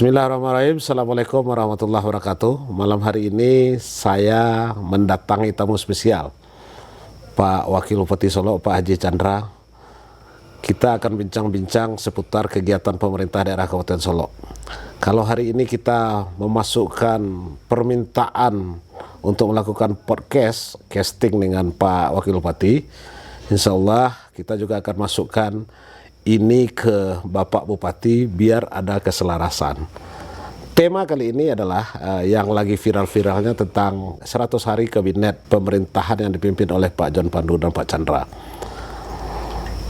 Bismillahirrahmanirrahim. Assalamualaikum warahmatullahi wabarakatuh. Malam hari ini saya mendatangi tamu spesial, Pak Wakil Bupati Solo, Pak Haji Chandra. Kita akan bincang-bincang seputar kegiatan pemerintah daerah Kabupaten Solo. Kalau hari ini kita memasukkan permintaan untuk melakukan podcast, casting dengan Pak Wakil Bupati, insya Allah kita juga akan masukkan ini ke Bapak Bupati biar ada keselarasan. Tema kali ini adalah yang lagi viral-viralnya tentang 100 hari kabinet pemerintahan yang dipimpin oleh Pak John Pandu dan Pak Chandra.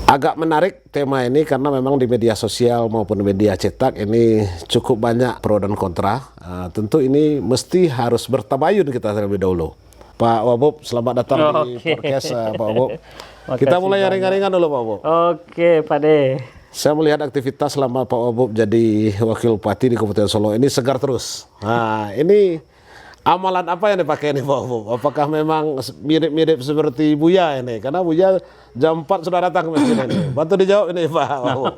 Agak menarik tema ini karena memang di media sosial maupun media cetak ini cukup banyak pro dan kontra. Tentu ini mesti harus bertabayun kita terlebih dahulu. Pak Wabub, selamat datang di podcast Pak Wabub. Kita mulai yang ringan-ringan dulu Pak Wabub. Oke Pak De. Saya melihat aktivitas selama Pak Wabub jadi Wakil Bupati di Kabupaten Solo ini segar terus. Nah ini amalan apa yang dipakai ini Pak Wabub? Apakah memang mirip-mirip seperti Buya ini? Karena Buya jam 4 sudah datang ke masjid ini. Bantu dijawab ini Pak Wabub.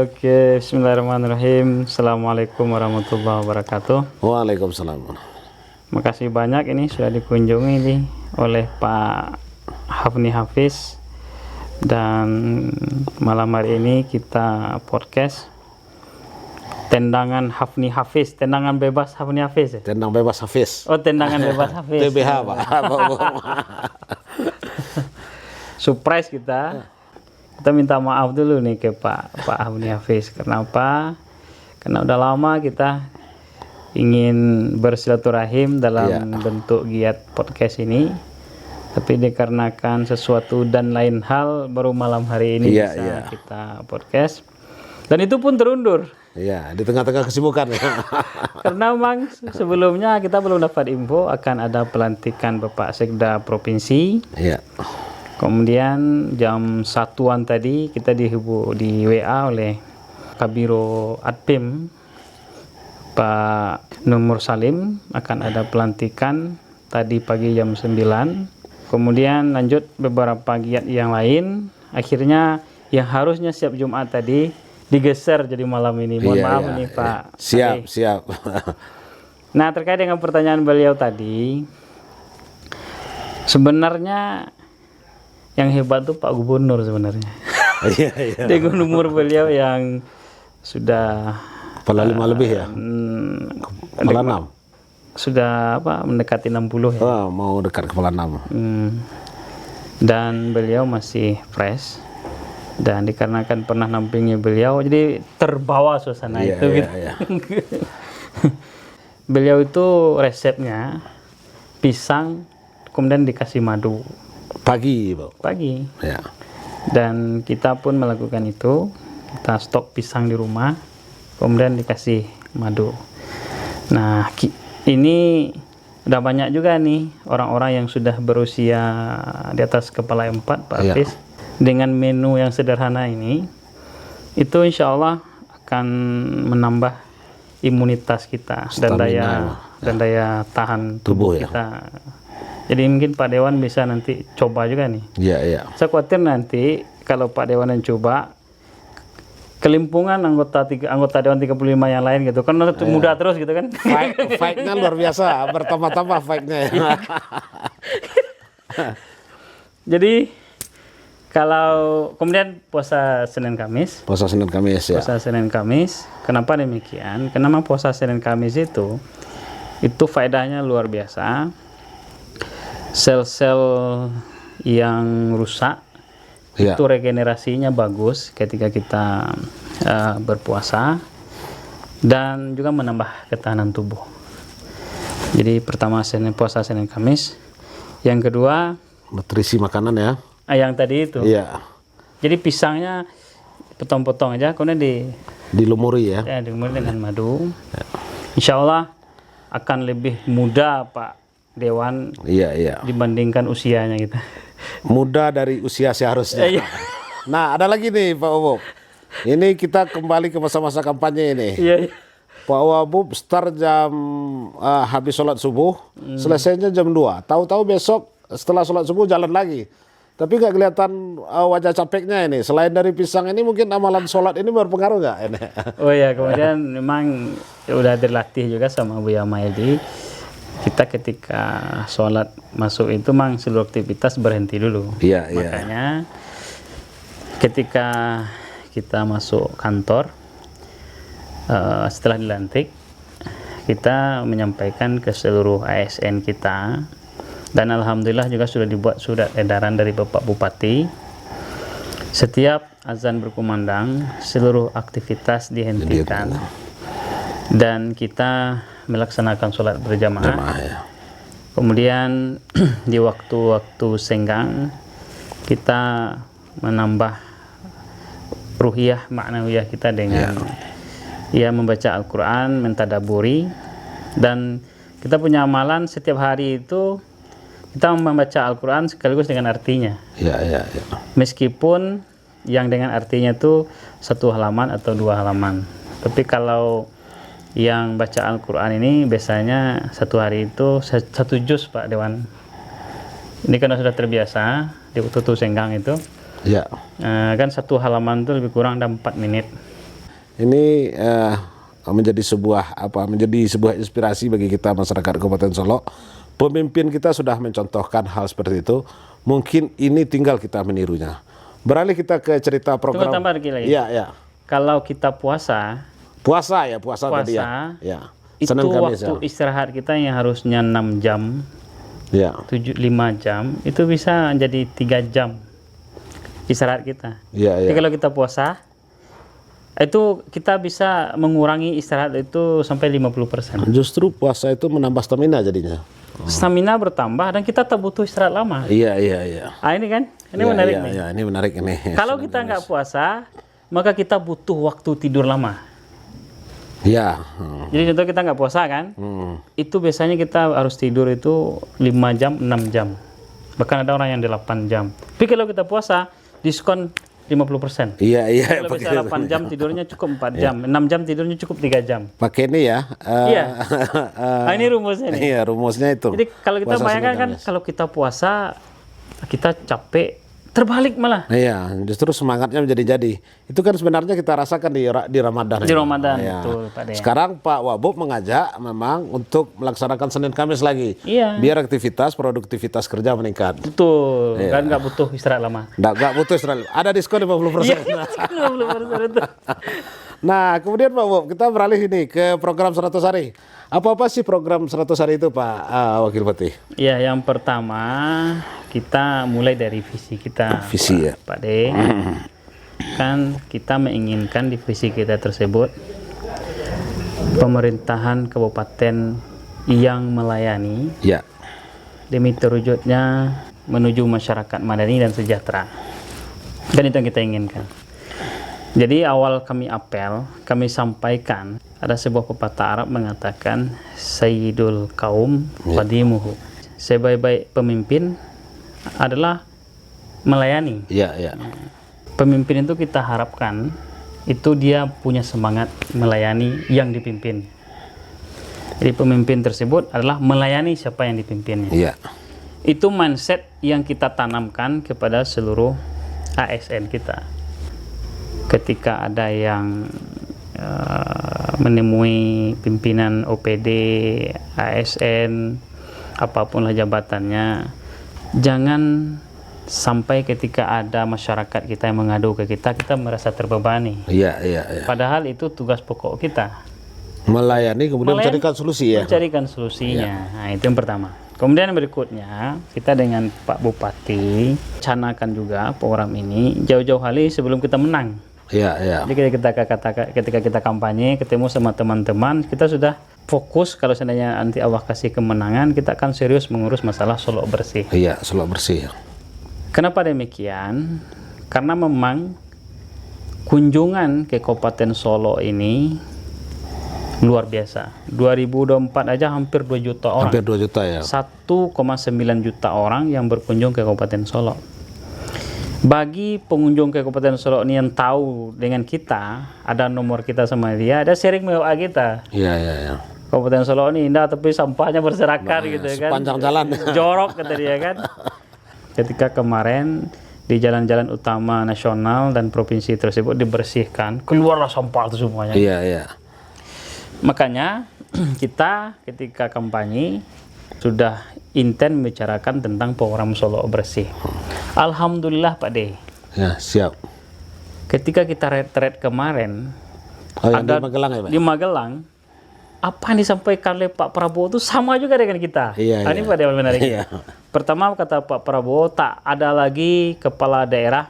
Oke, bismillahirrahmanirrahim. Assalamualaikum warahmatullahi wabarakatuh. Waalaikumsalam. Makasih banyak ini sudah dikunjungi nih oleh Pak Hafni Hafiz, dan malam hari ini kita podcast tendangan Hafni Hafiz, tendangan bebas Hafni Hafiz ya? Tendang bebas Hafiz. Oh, tendangan bebas Hafiz. TBH Pak. Surprise kita. Kita minta maaf dulu nih ke Pak Hafni Hafiz. Kenapa? Karena udah lama kita ingin bersilaturahim dalam bentuk giat podcast ini, tapi dikarenakan sesuatu dan lain hal baru malam hari ini bisa kita podcast, dan itu pun terundur. Iya, di tengah-tengah kesibukan. Karena memang sebelumnya kita belum dapat info akan ada pelantikan Bapak Sekda Provinsi. Iya. Kemudian jam 1-an tadi kita di WA oleh Kabiro Adpim Pak Nur Salim akan ada pelantikan tadi pagi jam 9. Kemudian lanjut beberapa giat yang lain. Akhirnya yang harusnya siap Jumat tadi digeser jadi malam ini. Mohon maaf nih Pak. Siap. Nah, terkait dengan pertanyaan beliau tadi, sebenarnya yang hebat tuh Pak Gubernur sebenarnya. Dengan umur beliau yang sudah kepala 5 lebih ya? Kepala 6? Sudah mendekati 60 ya? Oh, mau dekat kepala 6. Dan beliau masih fresh. Dan dikarenakan pernah nampingi beliau, jadi terbawa suasana itu. Beliau itu resepnya pisang, kemudian dikasih madu. Pagi, Pak? Pagi. Ya. Dan kita pun melakukan itu. Kita stok pisang di rumah, kemudian dikasih madu. Nah, ini udah banyak juga nih orang-orang yang sudah berusia di atas kepala 4 Pak Hafiz. Dengan menu yang sederhana ini, itu insya Allah akan menambah imunitas kita, stamina, dan daya tahan tubuh kita. Jadi mungkin Pak Dewan bisa nanti coba juga nih. Iya. Saya khawatir nanti kalau Pak Dewan yang coba, kelimpungan anggota Dewan 35 yang lain gitu kan, muda terus gitu kan. Fight-nya luar biasa, bertambah-tambah fight-nya. Jadi kalau kemudian puasa Senin Kamis. Puasa Senin Kamis ya. Puasa Senin Kamis. Kenapa demikian? Karena memang puasa Senin Kamis itu faedahnya luar biasa. Sel-sel yang rusak itu regenerasinya bagus ketika kita berpuasa, dan juga menambah ketahanan tubuh. Jadi pertama puasa Senin Kamis, yang kedua nutrisi makanan ya. Yang tadi itu. Iya. Jadi pisangnya potong-potong aja, kemudian dilumuri ya. Dilumuri dengan madu. Insya Allah akan lebih muda Pak Dewan. Iya. Dibandingkan usianya gitu. Muda dari usia seharusnya. Nah, ada lagi nih Pak Wabub. Ini kita kembali ke masa-masa kampanye ini. Iya. Pak Wabub start jam habis sholat subuh, selesainya jam 2. Tahu-tahu besok setelah sholat subuh jalan lagi. Tapi nggak kelihatan wajah capeknya ini. Selain dari pisang ini mungkin amalan sholat ini berpengaruh nggak ini? Oh ya, kemudian memang udah dilatih juga sama Buya Maedi. Kita ketika sholat masuk itu memang seluruh aktivitas berhenti dulu. Iya, iya. Makanya ketika kita masuk kantor, setelah dilantik, kita menyampaikan ke seluruh ASN kita, dan alhamdulillah juga sudah dibuat surat edaran dari Bapak Bupati. Setiap azan berkumandang, seluruh aktivitas dihentikan dan kita melaksanakan sholat berjamaah. Ya. Kemudian di waktu-waktu senggang kita menambah ruhiyah ma'nawiyah kita dengan membaca Al-Quran, mentadaburi, dan kita punya amalan setiap hari itu kita membaca Al-Quran sekaligus dengan artinya. Ya. Meskipun yang dengan artinya itu 1 halaman atau 2 halaman. Tapi kalau yang baca Al-Quran ini biasanya 1 hari itu 1 juz, Pak Dewan. Ini karena sudah terbiasa di waktu senggang itu. Ya. Kan 1 halaman itu lebih kurang ada 4 menit. Ini menjadi sebuah inspirasi bagi kita masyarakat Kabupaten Solok. Pemimpin kita sudah mencontohkan hal seperti itu. Mungkin ini tinggal kita menirunya. Beralih kita ke cerita program. Tunggu tambah lagi. Iya. Kalau kita puasa tadi ya. Ya. Itu Senin, Kamis, waktu istirahat kita yang harusnya 6 jam, ya. 5 jam, itu bisa jadi 3 jam istirahat kita. Iya. Jadi kalau kita puasa, itu kita bisa mengurangi istirahat itu sampai 50%. Justru puasa itu menambah stamina jadinya. Stamina bertambah dan kita tak butuh istirahat lama. Iya. Ini kan, ini menarik nih. Iya, ini menarik ini. Kalau kita nggak puasa, maka kita butuh waktu tidur lama. Iya. Jadi contoh kita nggak puasa kan, itu biasanya kita harus tidur itu 5 jam, 6 jam. Bahkan ada orang yang 8 jam. Tapi kalau kita puasa, diskon 50%. Iya. Kalau bisa 8 jam tidurnya cukup 4 jam, 6 jam tidurnya cukup 3 jam. Pakai ini ya. Iya. Ini rumusnya nih. Iya, rumusnya itu. Jadi kalau kita bayangkan kan, kalau kita puasa, kita capek, terbalik malah. Iya, justru semangatnya menjadi-jadi. Itu kan sebenarnya kita rasakan di Ramadan. Di Ramadan, ya. betul Pak Dean. Sekarang Pak Wabub mengajak memang untuk melaksanakan Senin Kamis lagi. Iya. Biar produktivitas kerja meningkat. Betul, kan nggak butuh istirahat lama. Nggak butuh istirahat. Ada diskon 50%. Iya, 50% itu. Nah, kemudian Pak Wabub, kita beralih ini ke program 100 hari. Apa sih program 100 hari itu Pak Wakil Bupati? Ya, yang pertama kita mulai dari visi kita. Visi ya. Pak De. Kan kita menginginkan di visi kita tersebut pemerintahan kabupaten yang melayani demi terwujudnya menuju masyarakat madani dan sejahtera. Dan itu yang kita inginkan. Jadi awal kami apel, kami sampaikan ada sebuah pepatah Arab mengatakan Sayyidul kaum khadimuhu. Sebaik-baik pemimpin adalah melayani. Iya. Pemimpin itu kita harapkan itu dia punya semangat melayani yang dipimpin. Jadi pemimpin tersebut adalah melayani siapa yang dipimpinnya. Iya. Itu mindset yang kita tanamkan kepada seluruh ASN kita. Ketika ada yang menemui pimpinan OPD, ASN, apapun lah jabatannya, jangan sampai ketika ada masyarakat kita yang mengadu ke kita merasa terbebani. Iya. Padahal itu tugas pokok kita. Melayani kemudian mencarikan solusi ya. Mencarikan solusinya. Nah, itu yang pertama. Kemudian yang berikutnya, kita dengan Pak Bupati canakan juga program ini jauh-jauh hari sebelum kita menang. Iya. Jadi ketika kita kampanye, ketemu sama teman-teman, kita sudah fokus kalau seandainya nanti Allah kasih kemenangan, kita akan serius mengurus masalah Solok bersih. Iya, Solok bersih. Kenapa demikian? Karena memang kunjungan ke Kabupaten Solok ini luar biasa. 2024 aja hampir 2 juta orang. Hampir 2 juta ya. 1,9 juta orang yang berkunjung ke Kabupaten Solok. Bagi pengunjung ke Kabupaten Solok ini yang tahu dengan kita, ada nomor kita sama dia, ada sharing WA kita. Iya. Kabupaten Solok ini indah tapi sampahnya berserakan gitu kan. Sepanjang jalan. Jorok kata dia kan. ketika kemarin di jalan-jalan utama nasional dan provinsi tersebut dibersihkan, keluarlah sampah itu semuanya. Iya, iya. Makanya kita ketika kampanye sudah intens membicarakan tentang program Solo Bersih. Alhamdulillah Pak De. Ya, siap. Ketika kita retret kemarin, Oh, yang ada di Magelang ya, Pak? di Magelang, apa yang disampaikan oleh Pak Prabowo itu sama juga dengan kita. Iya, Ini iya. Pak De menarik. Iya. Pertama kata Pak Prabowo, tak ada lagi kepala daerah,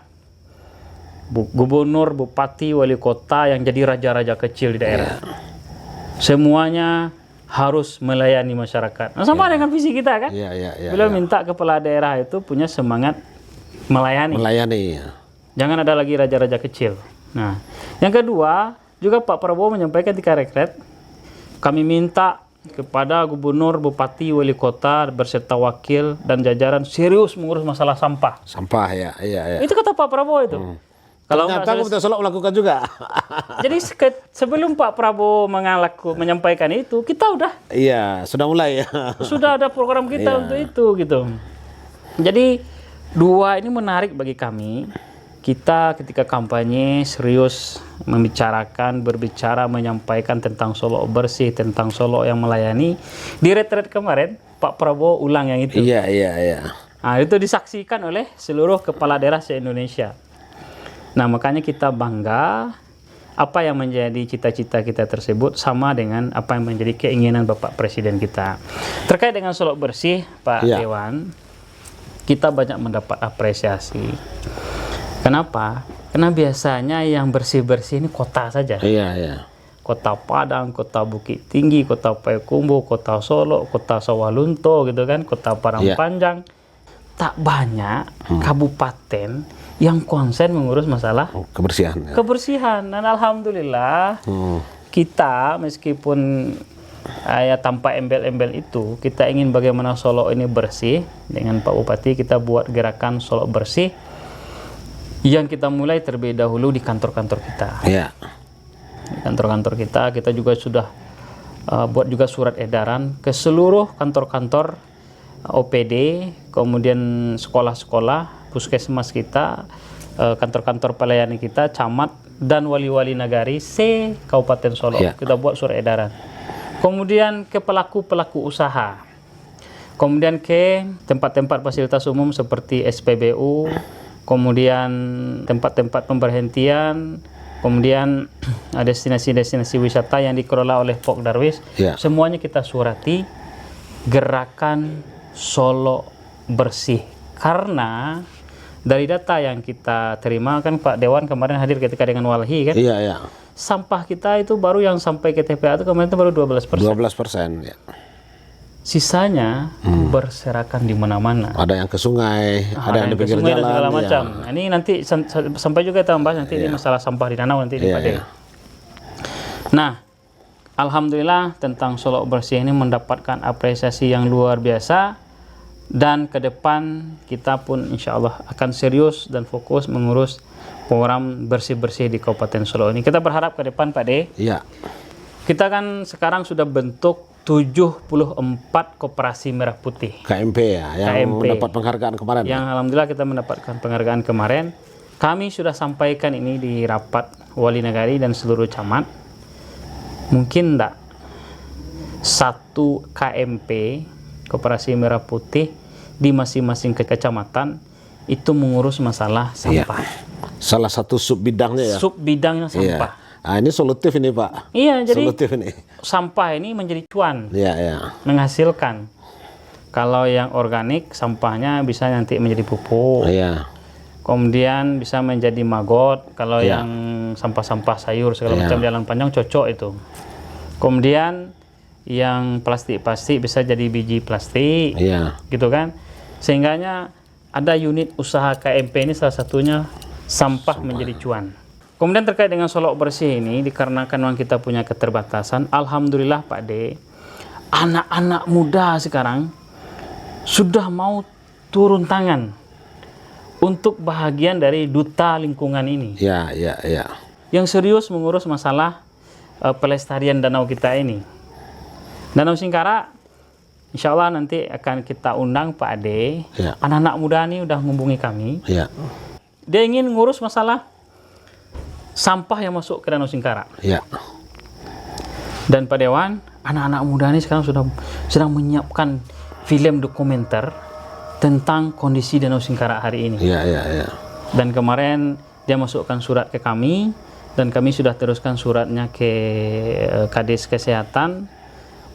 gubernur, bupati, wali kota yang jadi raja-raja kecil di daerah. Semuanya harus melayani masyarakat. Nah, sama dengan visi kita kan? Iya, iya, iya. Beliau minta kepala daerah itu punya semangat melayani. Melayani. Jangan ada lagi raja-raja kecil. Nah, yang kedua, juga Pak Prabowo menyampaikan di Karekret, kami minta kepada gubernur, bupati, wali kota beserta wakil dan jajaran serius mengurus masalah sampah. Sampah ya, iya, iya. Itu kata Pak Prabowo itu. Kalau Ternyata nggak Kabupaten Solok melakukan juga. jadi sebelum Pak Prabowo menyampaikan itu, kita Iya, sudah mulai ya. sudah ada program kita Iya. untuk itu gitu. Jadi dua ini menarik bagi kami. Kita ketika kampanye serius berbicara, menyampaikan tentang Solo bersih, tentang Solo yang melayani. Di retret kemarin, Pak Prabowo ulang yang itu. Iya, iya, iya. Nah, itu disaksikan oleh seluruh kepala daerah se-Indonesia. Nah, makanya kita bangga apa yang menjadi cita-cita kita tersebut sama dengan apa yang menjadi keinginan Bapak Presiden kita. Terkait dengan Solo bersih, Pak Iya. Dewan, kita banyak mendapat apresiasi. Kenapa? Karena biasanya yang bersih-bersih ini kota saja. Iya, iya. Kota Padang, Kota Bukit Tinggi, Kota Payakumbuh, Kota Solo, Kota Sawalunto gitu kan, Kota Parangpanjang. Tak banyak kabupaten yang konsen mengurus masalah Kebersihan. Ya. kebersihan. Dan alhamdulillah kita meskipun ya tanpa embel-embel itu, kita ingin bagaimana Solo ini bersih. Dengan Pak Bupati kita buat gerakan Solo bersih yang kita mulai terlebih dahulu di kantor-kantor kita. Iya. Di kantor-kantor kita juga sudah buat juga surat edaran ke seluruh kantor-kantor OPD, kemudian sekolah-sekolah, puskesmas kita, kantor-kantor pelayanan kita, camat dan wali-wali nagari Kabupaten Solo. Iya. Kita buat surat edaran. Kemudian ke pelaku-pelaku usaha. Kemudian ke tempat-tempat fasilitas umum seperti SPBU, kemudian tempat-tempat pemberhentian, kemudian destinasi-destinasi wisata yang dikelola oleh Pok Darwis. Ya. Semuanya kita surati gerakan Solo bersih. Karena dari data yang kita terima kan Pak Dewan kemarin hadir ketika dengan Walhi kan, Iya, iya. sampah kita itu baru yang sampai ke TPA itu kemarin itu baru 12%. 12%. Ya. Sisanya berserakan di mana-mana. Ada yang ke sungai, ada yang di ke pinggir sungai dan jalan. segala ya. macam. Nah, ini nanti sampai juga kita bahas nanti ini masalah sampah di danau nanti di Iya, Pak De. iya. Nah, alhamdulillah tentang Solo bersih ini mendapatkan apresiasi yang luar biasa dan ke depan kita pun insya Allah akan serius dan fokus mengurus program bersih-bersih di Kabupaten Solo ini. Kita berharap ke depan Pak De, Iya. kita kan sekarang sudah bentuk 74 koperasi merah putih. KMP ya, yang KMP. mendapat penghargaan kemarin. Yang alhamdulillah kita mendapatkan penghargaan kemarin. Kami sudah sampaikan ini di rapat wali nagari dan seluruh camat. Mungkin enggak satu KMP, koperasi merah putih di masing-masing kecamatan itu mengurus masalah Iya. sampah. Salah satu sub bidangnya ya. Sub bidangnya Iya. sampah. Ah, ini solutif ini Pak. Iya, jadi Solutif ini. sampah ini menjadi cuan, Iya, iya. menghasilkan. Kalau yang organik sampahnya bisa nanti menjadi pupuk. Iya. Kemudian bisa menjadi maggot. Kalau Iya. yang sampah-sampah sayur segala Iya. macam jalan panjang cocok itu. Kemudian yang plastik-plastik bisa jadi biji plastik, Iya. gitu kan? Sehingganya ada unit usaha KMP ini salah satunya sampah menjadi cuan. Kemudian terkait dengan Solo bersih ini, dikarenakan memang kita punya keterbatasan, alhamdulillah Pak De, anak-anak muda sekarang sudah mau turun tangan untuk bahagian dari duta lingkungan ini, Iya, iya, iya. yang serius mengurus masalah pelestarian danau kita ini. Danau Singkara, Insya Allah nanti akan kita undang Pak Ade. Ya. Anak-anak muda ini udah menghubungi kami. Ya. Dia ingin ngurus masalah sampah yang masuk ke Danau Singkara. Ya. Dan Pak Dewan, anak-anak muda ini sekarang sedang menyiapkan film dokumenter tentang kondisi Danau Singkara hari ini. Ya, ya, ya. Dan kemarin dia masukkan surat ke kami, dan kami sudah teruskan suratnya ke Kades Kesehatan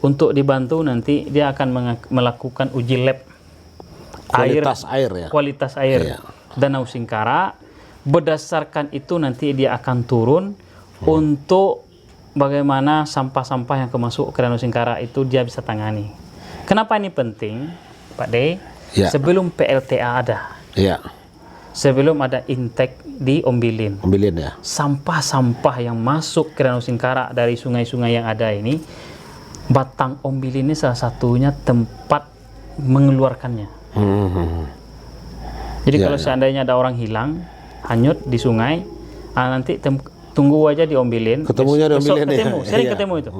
untuk dibantu. Nanti dia akan melakukan uji lab Kualitas air ya. kualitas air Iya. Danau Singkara. Berdasarkan itu nanti dia akan turun untuk bagaimana sampah-sampah yang masuk ke Danau Singkara itu dia bisa tangani. Kenapa ini penting, Pak De? Ya. Sebelum PLTA ada, Ya. sebelum ada intake di Ombilin, Ambilin ya. sampah-sampah yang masuk ke Danau Singkara dari sungai-sungai yang ada ini, Batang Ombilin ini salah satunya tempat mengeluarkannya. Jadi Ya, kalau seandainya ada orang hilang, hanyut di sungai, nanti tunggu aja di Ombilin. Ketemunya di Besok Ombilin ya. ketemu, sering Iya. ketemu itu.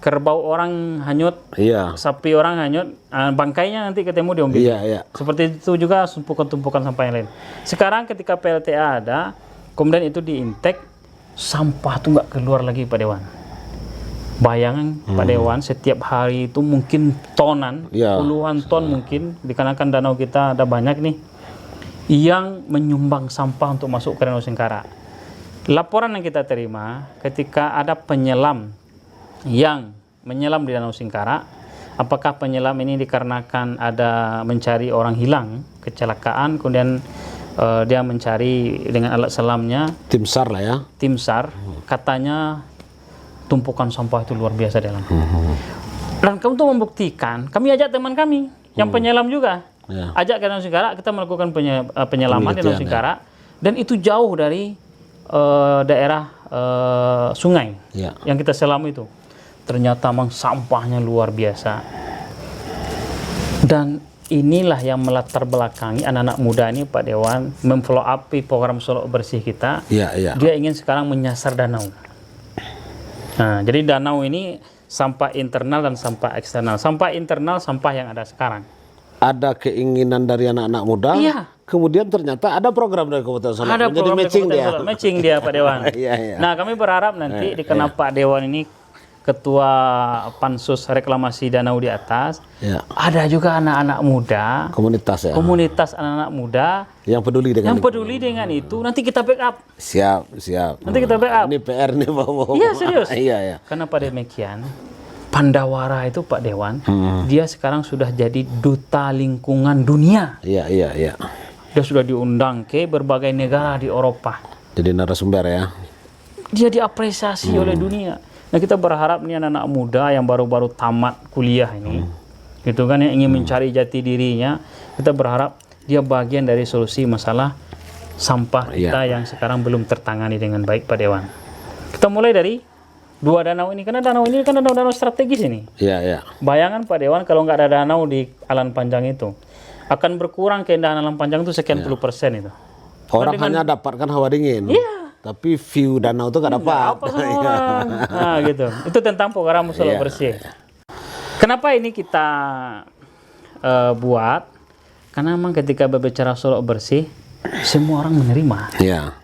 Kerbau orang hanyut, Iya. sapi orang hanyut, bangkainya nanti ketemu di Ombilin. Iya, iya. Seperti itu juga tumpukan-tumpukan sampah yang lain. Sekarang ketika PLTA ada, kemudian itu diintek, sampah tuh nggak keluar lagi Pak Dewan. Bayangkan Pak Dewan, setiap hari itu mungkin tonan, Ya. puluhan ton mungkin, dikarenakan danau kita ada banyak nih, yang menyumbang sampah untuk masuk ke Danau Singkara. Laporan yang kita terima, ketika ada penyelam yang menyelam di Danau Singkara, apakah penyelam ini dikarenakan ada mencari orang hilang, kecelakaan, kemudian dia mencari dengan alat selamnya, Tim SAR lah ya. tim SAR, katanya tumpukan sampah itu luar biasa dalam. Dan kami untuk membuktikan, kami ajak teman kami yang penyelam juga, Ya. ajak ke Danau Singkara, kita melakukan penyelaman di Danau Penelitian, Singkara, dan itu jauh dari daerah sungai Ya. yang kita selam itu. Ternyata memang sampahnya luar biasa. Dan inilah yang melatar belakangi anak-anak muda ini Pak Dewan memfollow up program Solo Bersih kita. Iya, iya. Dia ingin sekarang menyasar danau. Nah, jadi danau ini sampah internal dan sampah eksternal. Sampah internal, sampah yang ada sekarang. Ada keinginan dari anak-anak muda. Iya. Kemudian ternyata ada program dari Kabupaten Solok. Ada Menjadi program matching Kabupaten dia. Solok. Matching dia Pak Dewan. Iya, iya. Nah, kami berharap nanti karena Pak Dewan ini Ketua Pansus Reklamasi Danau di atas, Ya. ada juga anak-anak muda, Komunitas ya. komunitas anak-anak muda Yang peduli dengan yang peduli dengan itu. Nanti kita backup. Siap, siap. Nanti kita backup. Ini PR nih mau. Iya, serius. Iya, iya. Karena pada demikian, Pandawara itu Pak Dewan, dia sekarang sudah jadi duta lingkungan dunia. Iya, iya, iya. Dia sudah diundang ke berbagai negara di Eropa. Jadi narasumber ya. Dia diapresiasi oleh dunia. Nah, kita berharap nih anak-anak muda yang baru-baru tamat kuliah ini, gitu kan, yang ingin mencari jati dirinya, kita berharap dia bagian dari solusi masalah sampah kita yang sekarang belum tertangani dengan baik Pak Dewan. Kita mulai dari dua danau ini, karena danau ini kan danau strategis ini. Iya, iya. Bayangan Pak Dewan kalau nggak ada danau di Alan Panjang itu, akan berkurang keindahan Alan Panjang itu sekian puluh persen itu. Orang hanya dapatkan hawa dingin. Iya. Tapi view danau itu nggak dapat. Apa sama orang? Nah, gitu. Itu tentang program Solo Bersih. Kenapa ini kita buat? Karena memang ketika berbicara Solo Bersih, semua orang menerima. Iya.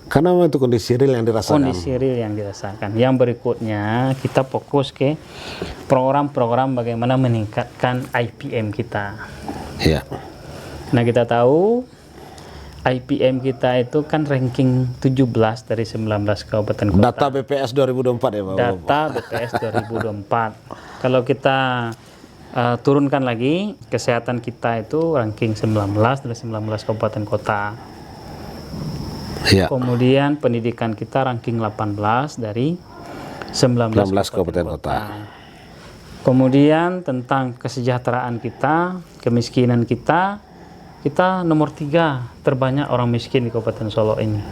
Karena memang itu kondisi real yang dirasakan. Kondisi real yang dirasakan. Yang berikutnya kita fokus ke program-program bagaimana meningkatkan IPM kita. Iya. Nah, kita tahu IPM kita itu kan ranking 17 dari 19 kabupaten kota. Data BPS 2024 ya Pak? Data BPS 2024. Kalau kita turunkan lagi, kesehatan kita itu ranking 19 dari 19 kabupaten kota. Iya. Kemudian pendidikan kita ranking 18 dari 19 kabupaten kota. Kemudian tentang kesejahteraan kita, kemiskinan kita nomor 3 terbanyak orang miskin di Kabupaten Solo ini.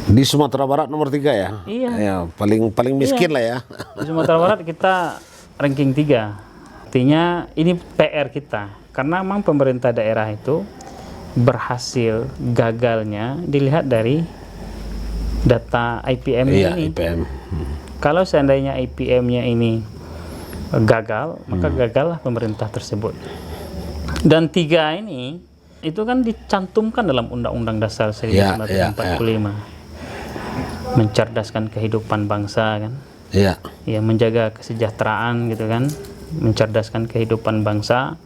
Di Sumatera Barat nomor 3 ya? Iya. Ya, paling miskin lah ya. Di Sumatera Barat kita ranking 3. Artinya ini PR kita. Karena memang pemerintah daerah itu berhasil gagalnya dilihat dari data IPM Iya, ini. IPM. Kalau seandainya IPM-nya ini gagal, maka gagallah pemerintah tersebut. Dan 3 ini itu kan dicantumkan dalam Undang-Undang Dasar 1945. Mencerdaskan kehidupan bangsa kan. Ya. Ya, menjaga kesejahteraan gitu kan, mencerdaskan kehidupan bangsa.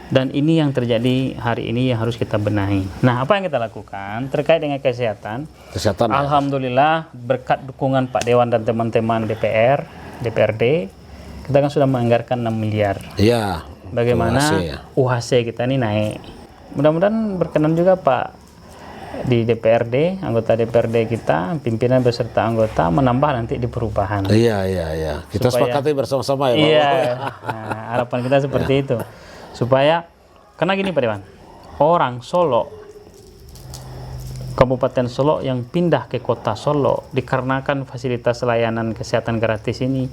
Dan ini yang terjadi hari ini yang harus kita benahi. Nah, apa yang kita lakukan terkait dengan kesehatan? Kesehatan. Alhamdulillah berkat dukungan Pak Dewan dan teman-teman DPRD, kita kan sudah menganggarkan 6 miliar. Iya. Bagaimana UHC kita ini naik. Mudah-mudahan berkenan juga Pak di DPRD, anggota DPRD kita, pimpinan beserta anggota menambah nanti di perubahan. Iya. Kita sepakati bersama-sama ya Pak. Iya. Nah, harapan kita seperti itu. Supaya, karena gini Pak Dewan, orang Solo, Kabupaten Solo yang pindah ke kota Solo dikarenakan fasilitas layanan kesehatan gratis ini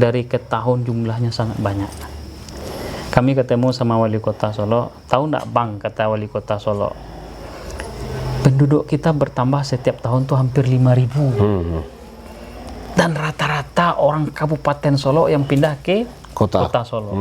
dari ke tahun jumlahnya sangat banyak. Kami ketemu sama wali kota Solo, tahu nggak Bang, kata wali kota Solo, penduduk kita bertambah setiap tahun tuh hampir 5.000. Dan rata-rata orang Kabupaten Solo yang pindah ke kota Solo.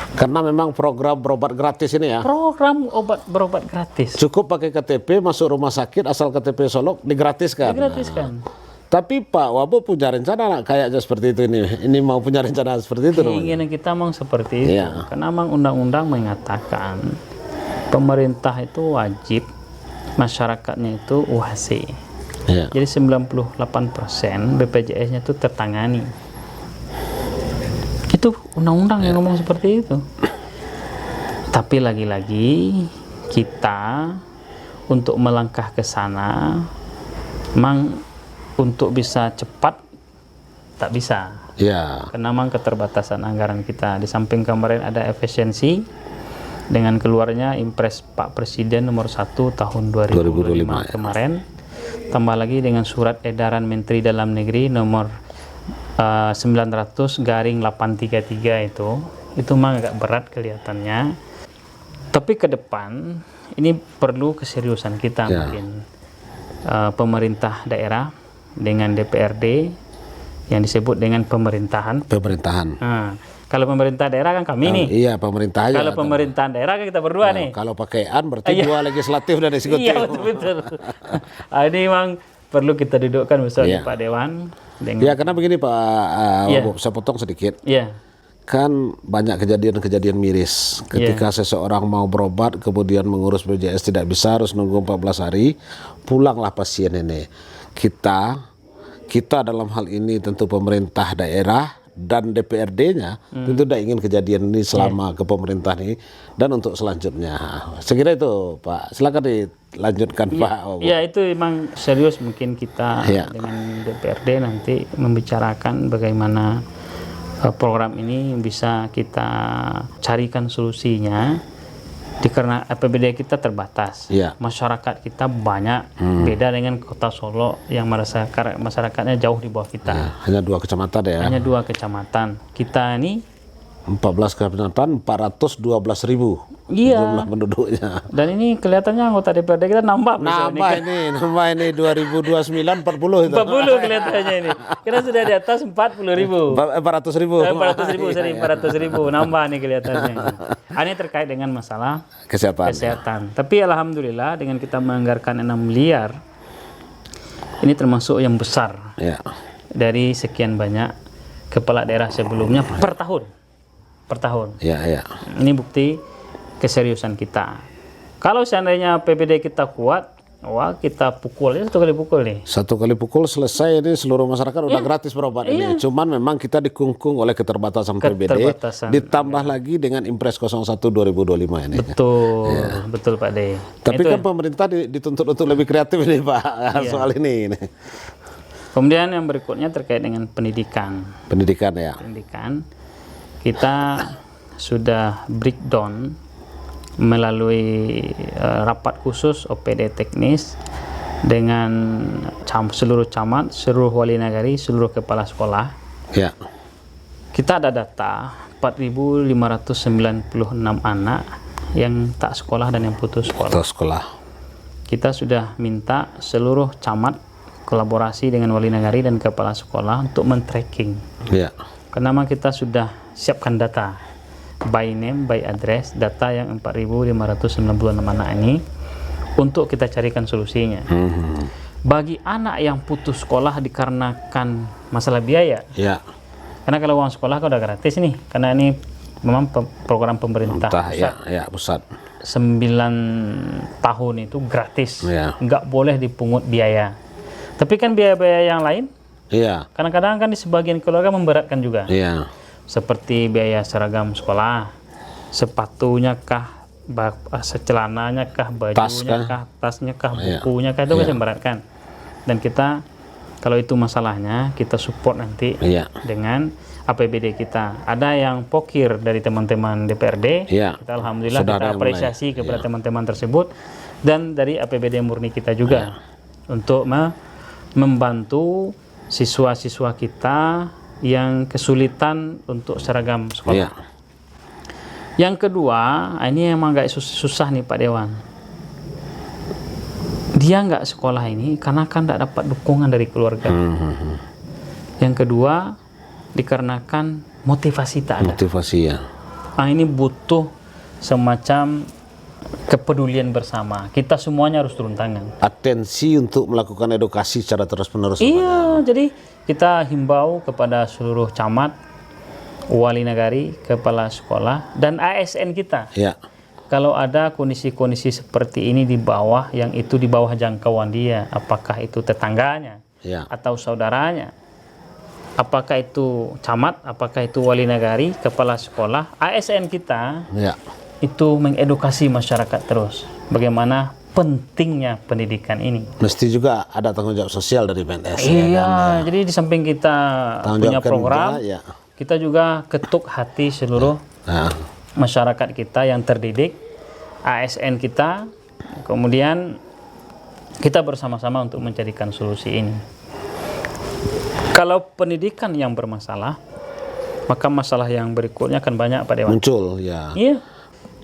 Karena memang program berobat gratis ini ya. Program berobat gratis. Cukup pakai KTP masuk rumah sakit, asal KTP Solo digratiskan. Digratiskan. Tapi Pak Wabo punya rencana kayaknya seperti itu ini. Ini mau punya rencana seperti itu. Keinginan kita memang seperti itu. Karena memang undang-undang mengatakan pemerintah itu wajib masyarakatnya itu UHC. Jadi 98% BPJS-nya itu tertangani. Itu undang-undang yang ngomong seperti itu. Tapi lagi-lagi kita untuk melangkah ke sana memang untuk bisa cepat tak bisa. Karena memang keterbatasan anggaran kita. Di samping kemarin ada efisiensi dengan keluarnya Impres Pak Presiden nomor 1 tahun 2025 kemarin, tambah lagi dengan surat edaran Menteri Dalam Negeri nomor 900/833 itu memang agak berat kelihatannya. Tapi ke depan ini perlu keseriusan kita mungkin pemerintah daerah dengan DPRD yang disebut dengan pemerintahan. Kalau pemerintah daerah kan kami nih. Iya, pemerintah aja. Kalau pemerintahan daerah kan kita berdua nih. Kalau pakaian berarti 2 legislatif dan eksekutif. Iya, betul. Ini memang perlu kita dudukkan bersama Pak Dewan. Ya, karena begini Pak, saya potong sedikit. Kan banyak kejadian-kejadian miris. Ketika seseorang mau berobat, kemudian mengurus BPJS tidak bisa, harus nunggu 14 hari, pulanglah pasien ini. Kita dalam hal ini tentu pemerintah daerah dan DPRD-nya tentu tidak ingin kejadian ini selama kepemerintahan ini dan untuk selanjutnya. Sekira itu Pak, silakan dilanjutkan Pak. Ya, itu memang serius mungkin kita dengan DPRD nanti membicarakan bagaimana program ini bisa kita carikan solusinya. Karena APBD kita terbatas, masyarakat kita banyak, beda dengan kota Solo yang masyarakatnya jauh di bawah kita. Hanya 2 kecamatan ya. Hanya 2 kecamatan. Kita ini 14 kecamatan, 412.000 jumlah penduduknya. Dan ini kelihatannya anggota DPRD kita nambah ini 2029 40 itu. 40 kelihatannya ini. Kita sudah di atas 40.000. 400.000 nambah nih kelihatannya. Ini terkait dengan masalah kesehatan. Tapi alhamdulillah dengan kita menganggarkan 6 miliar ini termasuk yang besar. Dari sekian banyak kepala daerah sebelumnya per tahun. Ini bukti keseriusan kita. Kalau seandainya PPD kita kuat, kita pukul, 1 kali pukul nih. 1 kali pukul selesai, ini seluruh masyarakat udah gratis berobat ini. Cuman memang kita dikungkung oleh keterbatasan PPD, ditambah lagi dengan Impres 01 2025 ini. Betul Pak De. Tapi kan pemerintah dituntut untuk lebih kreatif ini Pak soal ini. Kemudian yang berikutnya terkait dengan pendidikan. Pendidikan ya. Kita sudah breakdown melalui rapat khusus OPD teknis dengan seluruh camat, seluruh wali nagari, seluruh kepala sekolah. Kita ada data 4.596 anak yang tak sekolah dan yang putus sekolah. Kita sudah minta seluruh camat kolaborasi dengan wali nagari dan kepala sekolah untuk men-tracking Karena memang kita sudah siapkan data by name, by address, data yang 4.596 anak ini untuk kita carikan solusinya. Bagi anak yang putus sekolah dikarenakan masalah biaya, Ya. karena kalau uang sekolah kan udah gratis nih, karena ini memang program pemerintah Entah, pusat. ya pusat. 9 tahun itu gratis, Ya. nggak boleh dipungut biaya. Tapi kan biaya-biaya yang lain, Iya. kadang-kadang kan di sebagian keluarga memberatkan juga. Iya. Seperti biaya seragam sekolah, sepatunya kah, celananya kah, bajunya kah, tasnya kah, bukunya kah, itu kan memberatkan. Dan kita, kalau itu masalahnya, kita support nanti Iya. dengan APBD kita. Ada yang pokir dari teman-teman DPRD, Iya. kita alhamdulillah Sudah kita ada yang apresiasi mulai. kepada teman-teman tersebut, dan dari APBD murni kita juga untuk membantu siswa-siswa kita yang kesulitan untuk seragam sekolah. Iya. Yang kedua, ini emang agak susah nih Pak Dewan. Dia nggak sekolah ini karena kan tidak dapat dukungan dari keluarga. Yang kedua, dikarenakan motivasi tak ada. Motivasi ya. Nah, ini butuh semacam kepedulian bersama. Kita semuanya harus turun tangan. Atensi untuk melakukan edukasi secara terus-menerus. Iya, jadi kita himbau kepada seluruh camat, wali nagari, kepala sekolah, dan ASN kita. Ya. Kalau ada kondisi-kondisi seperti ini di bawah, yang itu di bawah jangkauan dia, apakah itu tetangganya, Ya. atau saudaranya, apakah itu camat, apakah itu wali nagari, kepala sekolah, ASN kita, Ya. itu mengedukasi masyarakat terus. Bagaimana pentingnya pendidikan ini. Mesti juga ada tanggung jawab sosial dari PNS. Iya, jadi di samping kita Tanggung punya jawab program, juga, ya. kita juga ketuk hati seluruh Nah, masyarakat kita yang terdidik, ASN kita, kemudian kita bersama-sama untuk mencarikan solusi ini. Kalau pendidikan yang bermasalah, maka masalah yang berikutnya akan banyak Pak Dewan. muncul ya. Iya.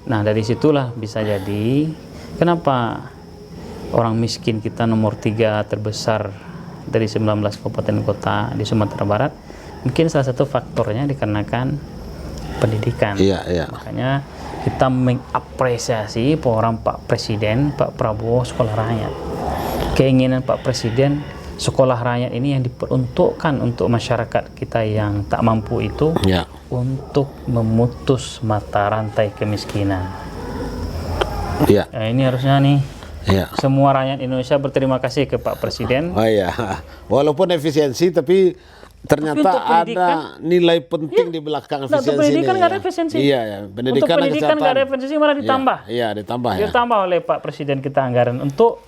Nah, dari situlah bisa jadi kenapa orang miskin kita nomor 3 terbesar dari 19 kabupaten kota di Sumatera Barat. Mungkin salah satu faktornya dikarenakan pendidikan. Iya, iya. Makanya kita mengapresiasi program Pak Presiden, Pak Prabowo Sekolah Rakyat. Keinginan Pak Presiden sekolah rakyat ini yang diperuntukkan untuk masyarakat kita yang tak mampu itu, Ya. untuk memutus mata rantai kemiskinan. Iya. Nah, ini harusnya nih Iya. semua rakyat Indonesia berterima kasih ke Pak Presiden. Oh iya. Walaupun efisiensi tapi ternyata Tapi untuk ada nilai penting di belakang efisiensi Untuk pendidikan ini, nggak ada ya. efisiensi. Iya, ya. Untuk pendidikan nggak ada efisiensi, malah ditambah. Iya, ditambah ya. Ditambah oleh Pak Presiden kita anggaran untuk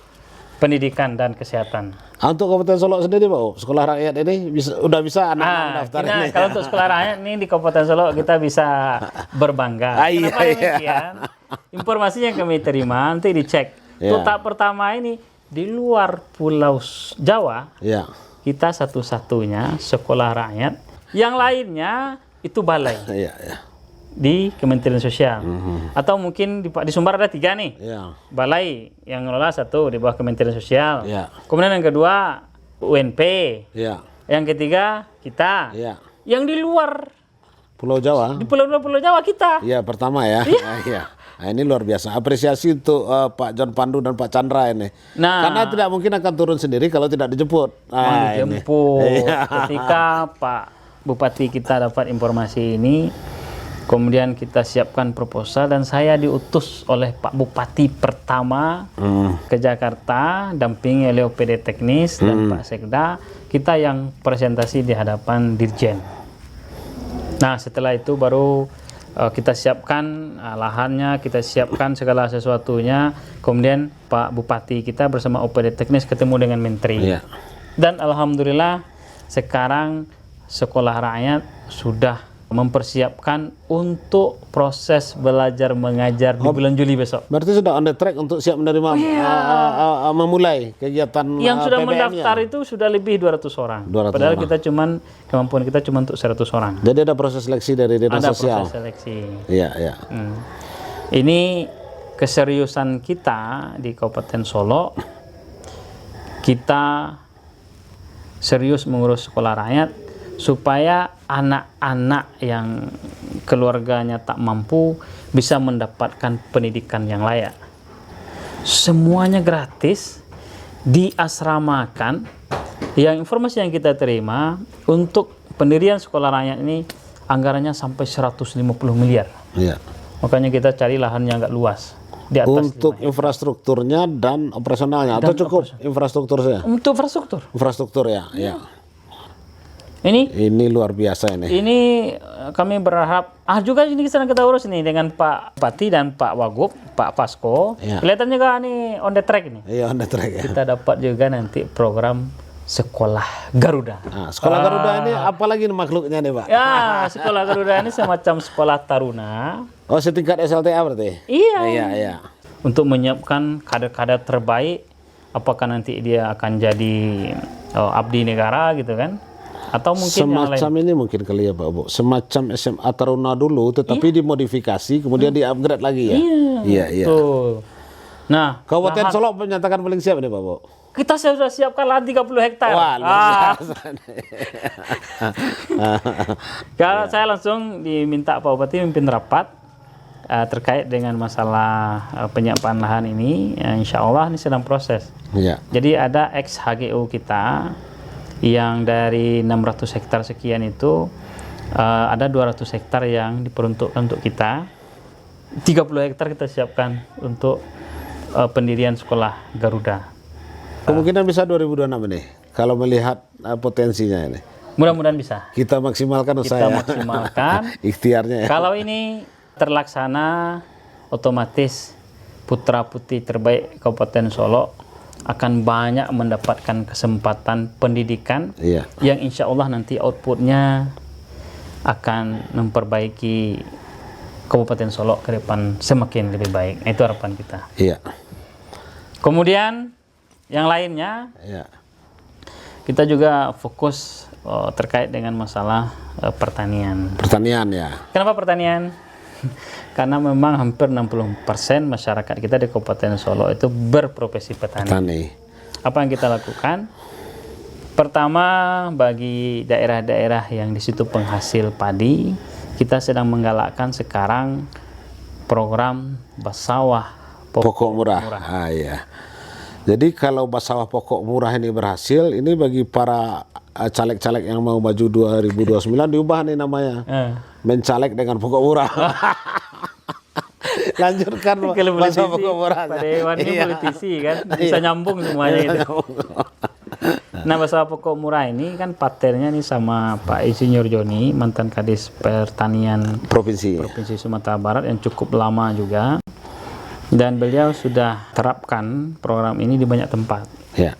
pendidikan dan kesehatan. Untuk Kabupaten Solo sendiri, Pak, sekolah rakyat ini udah bisa anak-anak daftar ini. Kalau untuk sekolah rakyat ini di Kabupaten Solo kita bisa berbangga. Iya, Kenapa demikian? Informasi yang kami terima nanti dicek. Iya. Untuk tahap pertama ini di luar Pulau Jawa, Iya. kita satu-satunya sekolah rakyat. Yang lainnya itu balai Iya, iya. di Kementerian Sosial. Atau mungkin di Sumbar ada 3 nih. Iya. Balai yang ngelola 1 di bawah Kementerian Sosial. Iya. Kemudian yang kedua UNP. Iya. Yang ketiga kita. Iya. Yang di luar Pulau Jawa. di Pulau Jawa kita. Iya, pertama ya. Iya. Nah, ini luar biasa. Apresiasi untuk Pak John Pandu dan Pak Chandra ini. Nah, Karena tidak mungkin akan turun sendiri kalau tidak dijemput. Nah, ini. dijemput. Iya. Ketika Pak Bupati kita dapat informasi ini, kemudian kita siapkan proposal dan saya diutus oleh Pak Bupati pertama ke Jakarta, dampingi oleh OPD teknis dan Pak Sekda, kita yang presentasi di hadapan Dirjen. Nah, setelah itu baru kita siapkan lahannya, kita siapkan segala sesuatunya, kemudian Pak Bupati kita bersama OPD teknis ketemu dengan Menteri. Iya. Dan alhamdulillah sekarang sekolah rakyat sudah mempersiapkan untuk proses belajar mengajar di bulan Juli besok. Berarti sudah on the track untuk siap menerima memulai kegiatan Yang sudah PBM mendaftar ya? itu sudah lebih 200 orang. 200 Padahal orang. kita kemampuan kita cuma untuk 100 orang. Jadi ada proses seleksi dari dinas Ada sosial. proses seleksi. Iya, iya. Ini keseriusan kita di Kabupaten Solo. Kita serius mengurus sekolah rakyat supaya anak-anak yang keluarganya tak mampu bisa mendapatkan pendidikan yang layak. Semuanya gratis, diasramakan. Yang informasi yang kita terima untuk pendirian sekolah rakyat ini anggarannya sampai 150 miliar. Iya. Makanya kita cari lahan yang agak luas di atas Untuk infrastrukturnya dan operasionalnya, atau cukup infrastruktur saja? untuk infrastruktur. Infrastruktur ya, ya. Ini Luar biasa ini. kami berharap juga ini sedang kita urus nih dengan Pak Bupati dan Pak Wagub, Pak Pasko. Ya. Kelihatan juga nih on the track ini. Iya, on the track ya. Kita dapat juga nanti program sekolah Garuda. Nah, sekolah Garuda ini apa lagi makhluknya nih, Pak? Ya, sekolah Garuda ini semacam sekolah taruna. Oh, setingkat SLTA berarti? Iya. Iya. Untuk menyiapkan kader-kader terbaik, apakah nanti dia akan jadi abdi negara gitu kan? Atau mungkin yang lain. Semacam ini mungkin kali ya, Pak Bu. Semacam SMA Taruna dulu, tetapi dimodifikasi, kemudian di-upgrade lagi ya? Iya. Tuh. Nah, Kabupaten Solok menyatakan paling siap nih, Pak Bu. kita sudah siapkan lahan 30 hektar. Wah, luar biasa. Kalau saya langsung diminta Pak Bupati memimpin rapat terkait dengan masalah penyiapan lahan ini. Insya Allah ini sedang proses. Iya. Jadi ada ex HGU kita yang dari 600 hektar sekian itu ada 200 hektar yang diperuntukkan untuk kita. 30 hektar kita siapkan untuk pendirian sekolah Garuda. Kemungkinan bisa 2026 ini, kalau melihat potensinya ini. Mudah-mudahan bisa. Kita maksimalkan usaha. Kita maksimalkan. Ikhtiarnya ya. Kalau ini terlaksana, otomatis putra-putri terbaik Kabupaten Solok akan banyak mendapatkan kesempatan pendidikan Iya. yang insya Allah nanti outputnya akan memperbaiki Kabupaten Solok ke depan semakin lebih baik. Itu harapan kita. Iya. Kemudian yang lainnya, Iya. kita juga fokus terkait dengan masalah pertanian. Pertanian ya. Kenapa pertanian? Karena memang hampir 60% masyarakat kita di Kabupaten Solok itu berprofesi petani. Petani. Apa yang kita lakukan? Pertama, bagi daerah-daerah yang di situ penghasil padi, kita sedang menggalakkan sekarang program basawah Pokok murah. Ah, iya. Jadi kalau basawah pokok murah ini berhasil, ini bagi para caleg-caleg yang mau maju 2029 diubah nih namanya. Mencaleg dengan pokok murah. Lanjutkan basawah pokok murah. Pak Dewan ini politisi kan, bisa nyambung semuanya itu. Nah, basawah pokok murah ini kan patennya nih sama Pak Insinyur Joni, mantan Kadis Pertanian Provinsi Sumatera Barat yang cukup lama juga. Dan beliau sudah terapkan program ini di banyak tempat. Ya.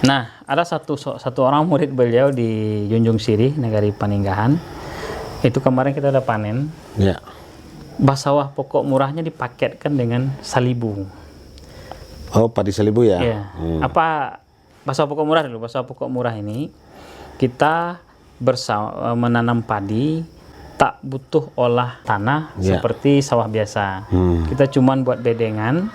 Nah, ada satu orang murid beliau di Junjung Sirih, Negari Paninggahan. Itu kemarin kita udah panen. Ya. Basawah pokok murahnya dipaketkan dengan salibu. Oh, padi salibu ya? Ya. Apa basawah pokok murah dulu? Basawah pokok murah ini kita menanam padi, tak butuh olah tanah seperti sawah biasa. Kita cuman buat bedengan.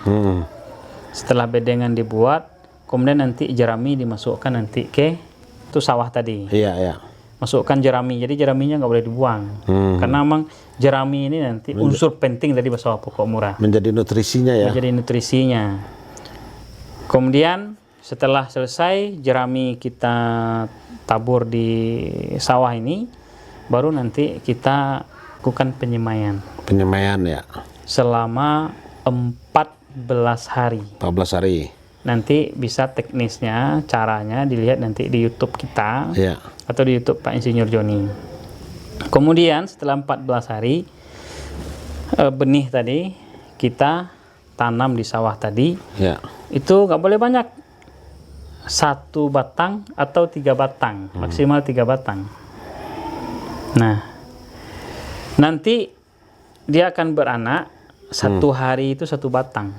Setelah bedengan dibuat, kemudian nanti jerami dimasukkan nanti ke itu sawah tadi. Iya. Masukkan jerami, jadi jeraminya nggak boleh dibuang. Karena memang jerami ini nanti unsur penting dari basawah pokok murah. Menjadi nutrisinya ya? Menjadi nutrisinya. Kemudian setelah selesai jerami kita tabur di sawah ini, baru nanti kita lakukan penyemaian. Penyemaian ya? Selama 14 hari. 14 hari. Nanti bisa teknisnya, caranya dilihat nanti di YouTube kita. Iya. Atau di YouTube Pak Insinyur Joni. Kemudian setelah 14 hari, benih tadi kita tanam di sawah tadi. Ya. Itu nggak boleh banyak. 1 batang atau 3 batang, maksimal 3 batang. Nah, nanti dia akan beranak 1 hari itu 1 batang.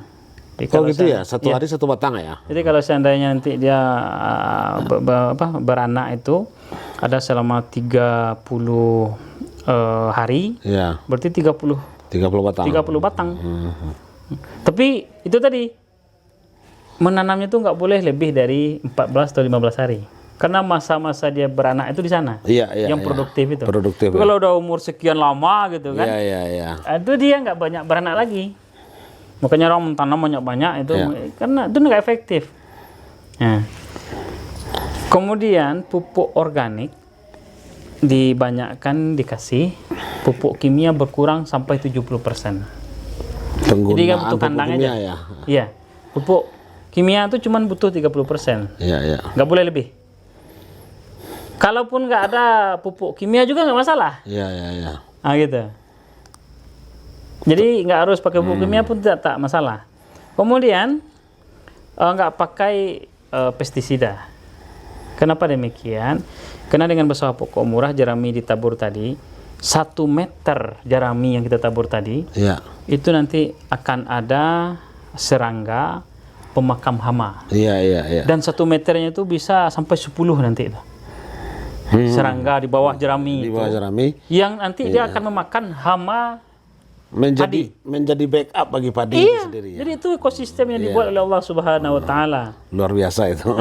Jadi Oh gitu ya, 1 hari 1 batang ya? Jadi kalau seandainya nanti dia beranak itu ada selama 30 hari, ya. Berarti 30 batang. 30 batang. Tapi itu tadi menanamnya itu nggak boleh lebih dari 14 atau 15 hari. Karena masa-masa dia beranak itu di sana. Yang produktif itu. Produktif. Tapi kalau udah umur sekian lama gitu kan. Itu dia nggak banyak beranak lagi. Makanya orang mentanam banyak-banyak itu karena itu nggak efektif. Nah. Kemudian pupuk organik dibanyakkan dikasih, pupuk kimia berkurang sampai 70%. Jadi kan butuh kandang aja. Iya. Pupuk kimia itu cuma butuh 30%. Nggak boleh lebih. Kalaupun nggak ada pupuk kimia juga nggak masalah. Nah gitu. Jadi nggak harus pakai pupuk kimia pun tak masalah. Kemudian nggak pakai pestisida. Kenapa demikian? Karena dengan bersama pokok murah jerami ditabur tadi, 1 meter jerami yang kita tabur tadi, itu nanti akan ada serangga pemakam hama. Dan 1 meternya itu bisa sampai 10 nanti itu. Serangga di bawah jerami. Yang nanti dia akan memakan hama menjadi backup bagi padi itu sendiri. Jadi itu ekosistem yang dibuat oleh Allah Subhanahu wa taala. Luar biasa itu.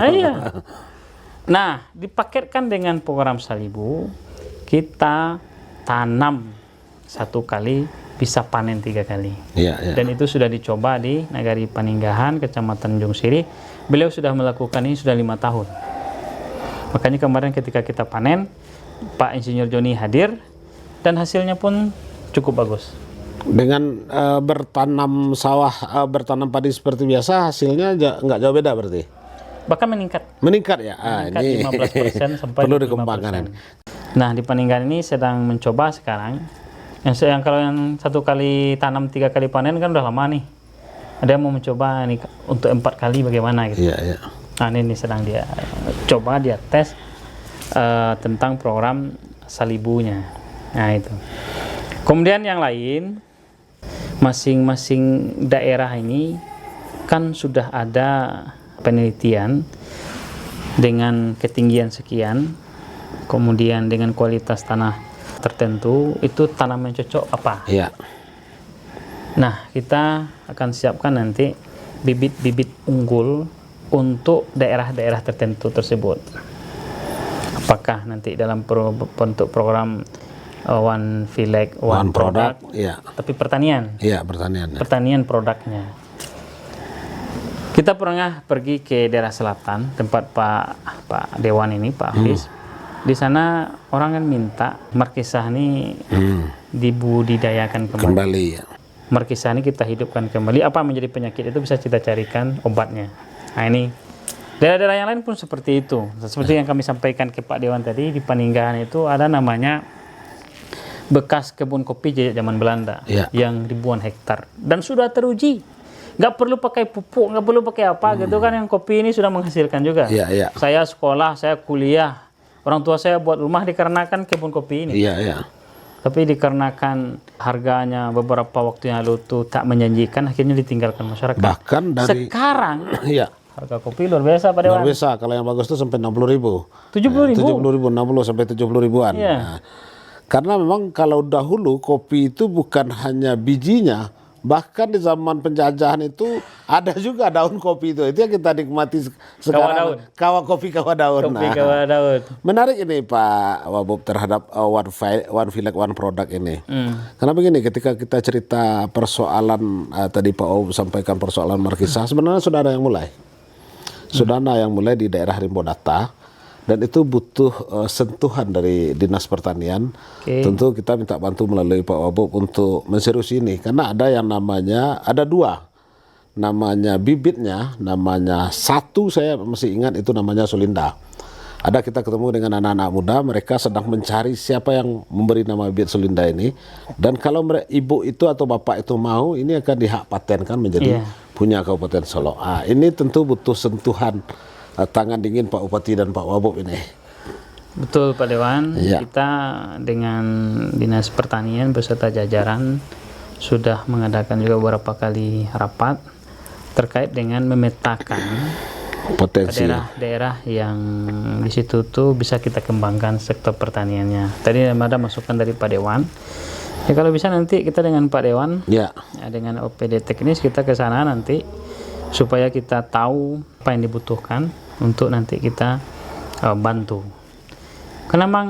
Nah, dipaketkan dengan program Salibu, kita tanam 1 kali bisa panen 3 kali. Dan itu sudah dicoba di Nagari Paninggahan, Kecamatan Jungsiri. Beliau sudah melakukan ini sudah 5 tahun. Makanya kemarin ketika kita panen, Pak Insinyur Joni hadir dan hasilnya pun cukup bagus. Dengan bertanam sawah, bertanam padi seperti biasa, hasilnya nggak jauh beda berarti? Bahkan meningkat. Meningkat ya? Meningkat ini 15% sampai perlu dikembangkan. Nah, di Paninggahan ini sedang mencoba sekarang. Yang kalau yang 1 kali tanam 3 kali panen kan udah lama nih. Ada yang mau mencoba nih untuk 4 kali bagaimana gitu. Nah, ini sedang dia coba, dia tes tentang program Salibunya. Nah, itu. Kemudian yang lain, masing-masing daerah ini kan sudah ada penelitian dengan ketinggian sekian, kemudian dengan kualitas tanah tertentu, itu tanaman cocok apa. Nah, kita akan siapkan nanti bibit-bibit unggul untuk daerah-daerah tertentu tersebut. Apakah nanti dalam bentuk program One Village, One Product, tapi pertanian. Pertanian produknya. Kita pernah pergi ke daerah selatan, tempat Pak Dewan ini, Pak Hafiz. Di sana orang kan minta markisah ini dibudidayakan kembali. Markisah ini kita hidupkan kembali. Apa menjadi penyakit itu bisa kita carikan obatnya. Nah ini, daerah-daerah yang lain pun seperti itu. Seperti yang kami sampaikan ke Pak Dewan tadi, di Paninggahan itu ada namanya bekas kebun kopi zaman Belanda yang ribuan hektar. Dan sudah teruji. Nggak perlu pakai pupuk, nggak perlu pakai apa gitu kan, yang kopi ini sudah menghasilkan juga. Saya sekolah, saya kuliah, orang tua saya buat rumah dikarenakan kebun kopi ini. Tapi dikarenakan harganya beberapa waktu yang lalu tuh tak menjanjikan, akhirnya ditinggalkan masyarakat. Bahkan dari sekarang harga kopi luar biasa pada luar biasa. Kalau yang bagus itu sampai 60.000. 70.000. 60 sampai 70.000-an. Nah, karena memang kalau dahulu kopi itu bukan hanya bijinya, bahkan di zaman penjajahan itu ada juga daun kopi itu yang kita nikmati sekarang. Kopi kawah daun. Menarik ini Pak Wabub terhadap One Village One Product ini. Karena begini, ketika kita cerita persoalan tadi Pak Wabub sampaikan persoalan markisah, sebenarnya sudah ada yang mulai. Sudah ada yang mulai di daerah Rimbodata. Dan itu butuh sentuhan dari Dinas Pertanian. Tentu kita minta bantu melalui Pak Wabub untuk menseriusi ini. Karena ada yang namanya, ada 2. Namanya bibitnya, namanya 1 saya masih ingat itu namanya Sulinda. Ada kita ketemu dengan anak-anak muda, mereka sedang mencari siapa yang memberi nama bibit Sulinda ini. Dan kalau ibu itu atau bapak itu mau, ini akan dihak patenkan menjadi punya Kabupaten Solo. Ini tentu butuh sentuhan tangan dingin Pak Bupati dan Pak Wabub ini. Betul Pak Dewan, kita dengan Dinas Pertanian beserta jajaran sudah mengadakan juga beberapa kali rapat terkait dengan memetakan potensi daerah-daerah yang di situ tuh bisa kita kembangkan sektor pertaniannya. Tadi ada masukan dari Pak Dewan. Ya kalau bisa nanti kita dengan Pak Dewan, dengan OPD teknis kita ke sana nanti supaya kita tahu apa yang dibutuhkan untuk nanti kita bantu. Karena memang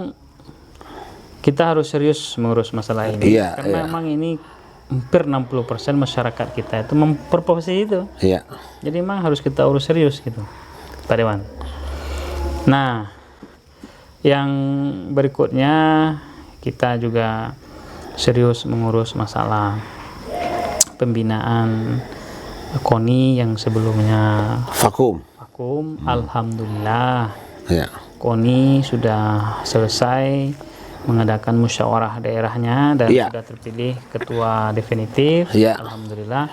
kita harus serius mengurus masalah ini. Iya, Karena iya. memang ini hampir 60% masyarakat kita itu memperprofesi itu. Iya. Jadi memang harus kita urus serius gitu, Pak Dewan. Nah, yang berikutnya kita juga serius mengurus masalah pembinaan KONI yang sebelumnya Vakum. vakum. Alhamdulillah Ya. KONI sudah selesai mengadakan musyawarah daerahnya dan Iya. sudah terpilih ketua definitif. Iya. Alhamdulillah.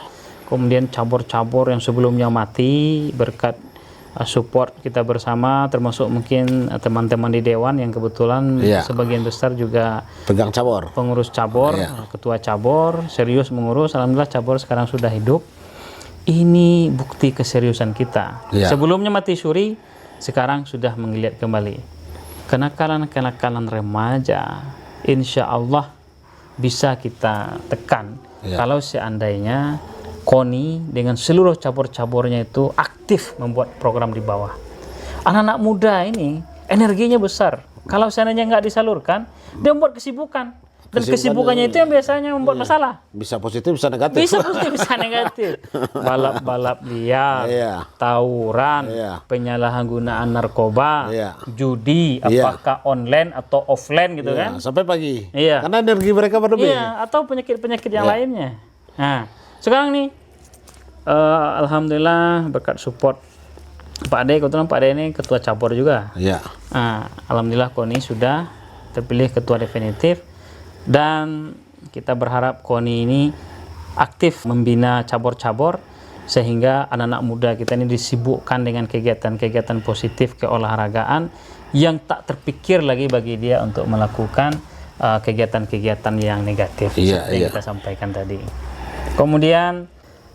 Kemudian cabur-cabur yang sebelumnya mati berkat support kita bersama, termasuk mungkin teman-teman di dewan yang kebetulan Iya. sebagian besar juga Pegang cabur. pengurus cabur, Iya. ketua cabur, serius mengurus. Alhamdulillah cabur sekarang sudah hidup. Ini bukti keseriusan kita. Iya. Sebelumnya mati suri, sekarang sudah menggeliat kembali. Kenakalan-kenakalan remaja, insya Allah bisa kita tekan. Iya. Kalau seandainya KONI dengan seluruh cabur-caburnya itu aktif membuat program di bawah. Anak-anak muda ini energinya besar. Kalau seandainya nggak disalurkan, dia membuat kesibukan. Dan kesibukannya itu yang biasanya membuat masalah. Bisa positif, bisa negatif. Bisa positif, bisa negatif. Balap-balap liar, Iya. tawuran, Iya. penyalahgunaan narkoba, Iya. judi, Iya. apakah online atau offline gitu Ya, kan? sampai pagi. Iya. Karena energi mereka berlebih. Iya, atau penyakit-penyakit yang Iya. lainnya. Nah, sekarang nih, alhamdulillah berkat support Pak Ade, kebetulan Pak Ade ini ketua cabur juga. Iya. Nah, alhamdulillah KONI sudah terpilih ketua definitif dan kita berharap KONI ini aktif membina cabur-cabur sehingga anak-anak muda kita ini disibukkan dengan kegiatan-kegiatan positif keolahragaan yang tak terpikir lagi bagi dia untuk melakukan kegiatan-kegiatan yang negatif Iya, seperti yang iya. kita sampaikan tadi. Kemudian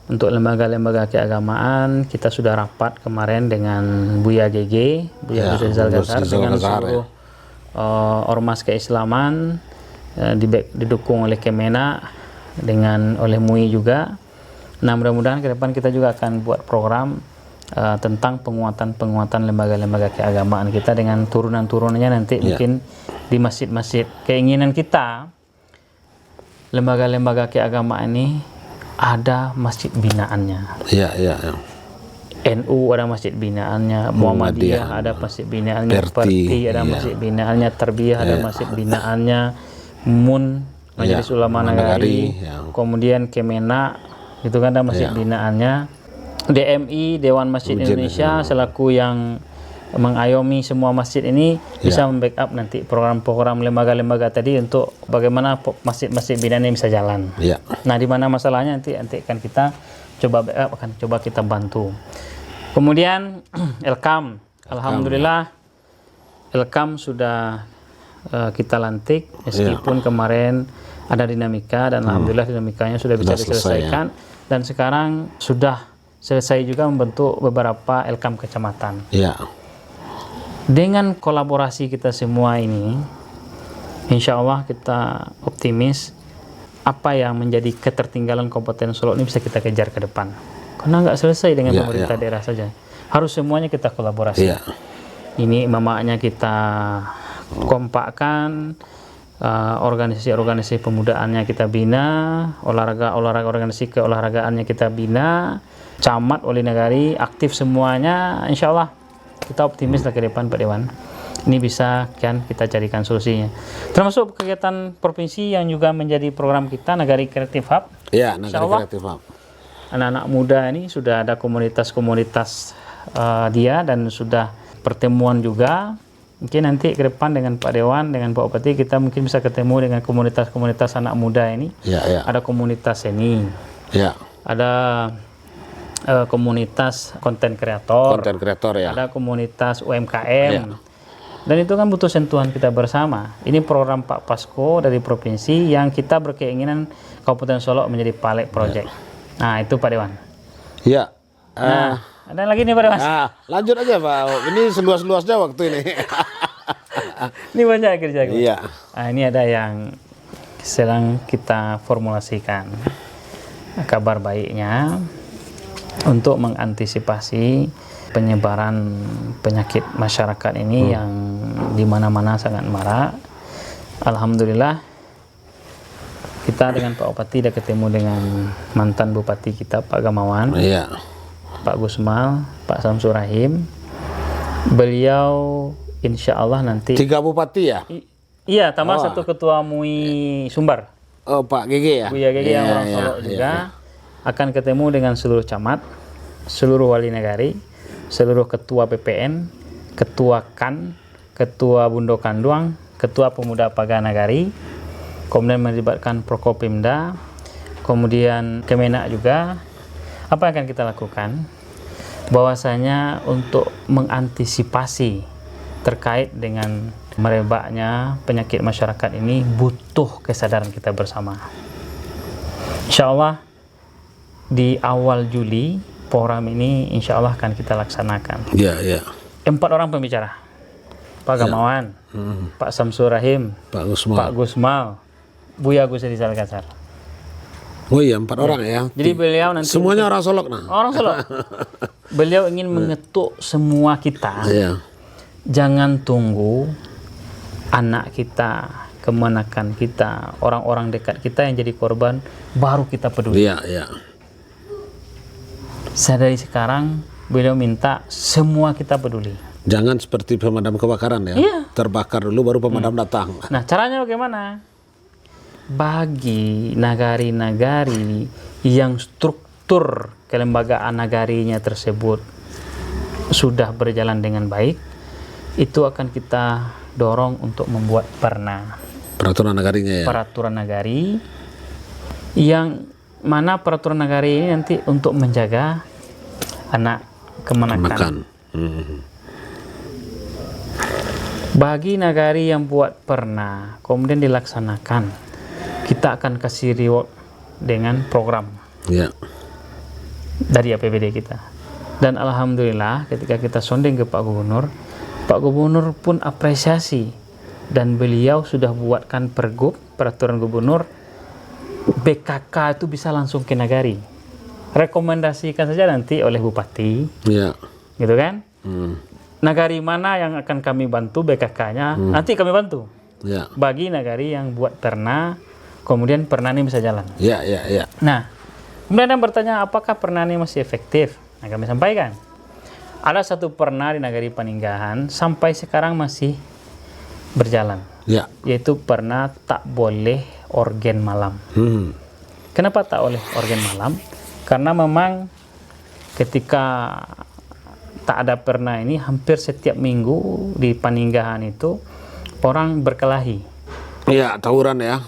untuk lembaga-lembaga keagamaan kita sudah rapat kemarin dengan Buya GG, Buya Ya, Rizal Gus Ghazar Rizal dengan Ghazar, seluruh ormas keislaman didukung oleh Kemenak dengan oleh MUI juga. Nah, mudah-mudahan ke depan kita juga akan buat program tentang penguatan lembaga-lembaga keagamaan kita dengan turunan-turunannya nanti Ya. mungkin di masjid-masjid. Keinginan kita lembaga-lembaga keagamaan ini ada masjid binaannya. Iya, iya, iya. NU ada masjid binaannya, Muhammadiyah ada masjid binaannya, Perti, Perti ada iya. masjid binaannya, Tarbiyah ada masjid binaannya, MUN Majelis Iya, Ulama Nagari, Nagari, ya. kemudian Kemenak itu kan ada masjid Iya. binaannya, DMI Dewan Masjid Indonesia selaku yang mengayomi semua masjid ini bisa membackup nanti program-program lembaga-lembaga tadi untuk bagaimana masjid-masjid binaan ini bisa jalan. Iya. Nah, di mana masalahnya nanti akan kita coba backup, akan coba kita bantu. Kemudian Elkam, alhamdulillah Elkam sudah kita lantik meskipun kemarin ada dinamika dan alhamdulillah dinamikanya sudah bisa Sudah selesai, diselesaikan dan sekarang sudah selesai juga membentuk beberapa Elkam kecamatan. Iya. Dengan kolaborasi kita semua ini, insya Allah kita optimis apa yang menjadi ketertinggalan Kabupaten Solok ini bisa kita kejar ke depan. Karena nggak selesai dengan Iya, pemerintah daerah saja. Harus semuanya kita kolaborasi. Iya. Ini mamaknya kita kompakkan, organisasi-organisasi pemudaannya kita bina, olahraga organisasi keolahragaannya kita bina, camat wali nagari aktif semuanya. Insya Allah kita optimis lah ke depan Pak Dewan. Ini bisa kan kita carikan solusinya. Termasuk kegiatan provinsi yang juga menjadi program kita Nagari Kreatif Hub. Iya, Insya Nagari Allah. Kreatif Hub. Anak-anak muda ini sudah ada komunitas-komunitas dia dan sudah pertemuan juga. Mungkin nanti ke depan dengan Pak Dewan, dengan Pak Bupati kita mungkin bisa ketemu dengan komunitas-komunitas anak muda ini. Iya, iya. Ada komunitas seni, Iya. ada komunitas konten kreator, Konten kreator ya. ada komunitas UMKM. Iya. Dan itu kan butuh sentuhan kita bersama. Ini program Pak Pasko dari provinsi yang kita berkeinginan Kabupaten Solok menjadi pilot project. Nah, itu Pak Dewan. Iya. Nah, ada lagi nih Pak Dewan. Nah, lanjut aja Pak. Ini seluas-luasnya waktu ini. Ini banyak kerja. Iya. Nah, ini ada yang sedang kita formulasikan. Kabar baiknya untuk mengantisipasi penyebaran penyakit masyarakat ini yang di mana-mana sangat marak. Alhamdulillah kita dengan Pak Bupati sudah ketemu dengan mantan Bupati kita Pak Gamawan, Iya. Pak Gusmal, Pak Samsur Rahim. Beliau insya Allah nanti 3 bupati ya? iya tambah satu ketua MUI Sumbar, Oh, Pak Gege ya? Buya Gege yang orang Solo juga akan ketemu dengan seluruh camat, seluruh wali negari, seluruh ketua PPN, ketua KAN, ketua Bundo Kanduang, ketua Pemuda Paganagari, kemudian melibatkan Prokopimda, kemudian Kemenak juga. Apa yang akan kita lakukan? Bahwasanya untuk mengantisipasi terkait dengan merebaknya penyakit masyarakat ini butuh kesadaran kita bersama. Insya Allah di awal Juli program ini insya Allah akan kita laksanakan. Iya, iya. 4 orang pembicara, Pak Gamawan, Pak Samsur Rahim, Pak Gusmal. Pak Gusmal, Buya Gus Rizal Kasar. Oh iya, 4 orang ya. Jadi beliau nanti Semuanya orang Solok nah. orang Solo. Beliau ingin mengetuk semua kita. Iya. Jangan tunggu anak kita, kemenakan kita, orang-orang dekat kita yang jadi korban baru kita peduli. Iya, iya. Dari sekarang beliau minta semua kita peduli. Jangan seperti pemadam kebakaran ya. Iya. Terbakar dulu baru pemadam datang. Nah, caranya bagaimana? Bagi nagari-nagari yang struktur kelembagaan nagarinya tersebut sudah berjalan dengan baik, itu akan kita dorong untuk membuat Peraturan nagarinya ya. peraturan nagari, yang mana peraturan nagari ini nanti untuk menjaga anak kemenakan. Makan. Bagi nagari yang buat kemudian dilaksanakan, kita akan kasih reward dengan program Iya. dari APBD kita. Dan alhamdulillah ketika kita sonding ke Pak Gubernur pun apresiasi, dan beliau sudah buatkan pergub, peraturan gubernur, BKK itu bisa langsung ke nagari. Rekomendasikan saja nanti oleh bupati, Iya. gitu kan? Nagari mana yang akan kami bantu BKK-nya, nanti kami bantu. Iya. Bagi nagari yang buat kemudian ini bisa jalan. Iya, iya, iya. Nah, kemudian ada yang bertanya apakah ini masih efektif? Nah, kami sampaikan. Ada satu di Nagari Paninggahan sampai sekarang masih berjalan. Iya. Yaitu tak boleh organ malam. Kenapa tak boleh organ malam? Karena memang ketika tak ada ini hampir setiap minggu di Paninggahan itu orang berkelahi. Iya, tawuran ya.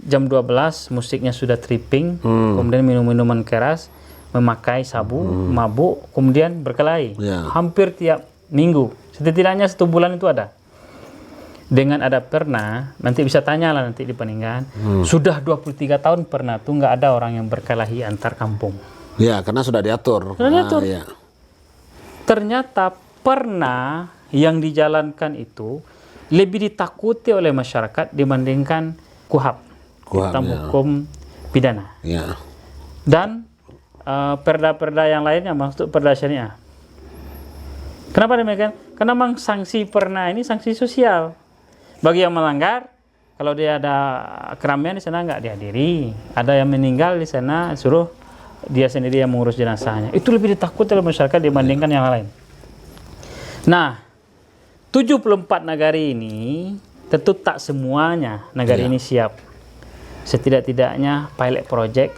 Jam 12 musiknya sudah tripping, kemudian minum-minuman keras, memakai sabu, mabuk, kemudian berkelahi. Ya. Hampir tiap minggu, setidaknya 1 bulan itu ada. Dengan ada nanti bisa tanya lah nanti di Paninggahan, sudah 23 tahun tuh nggak ada orang yang berkelahi antar kampung. Iya, karena sudah diatur. Sudah diatur. Iya. Ternyata yang dijalankan itu lebih ditakuti oleh masyarakat dibandingkan KUHAP. Tentang hukum pidana. Ya. Dan perda-perda yang lainnya, maksud perda syariah. Kenapa demikian? Karena memang sanksi ini sanksi sosial. Bagi yang melanggar, kalau dia ada keramaian di sana nggak dihadiri, ada yang meninggal di sana, suruh dia sendiri yang mengurus jenazahnya. Itu lebih ditakuti oleh masyarakat dibandingkan yang lain. Nah, 74 nagari ini tentu tak semuanya nagari ini siap. Setidak-tidaknya pilot project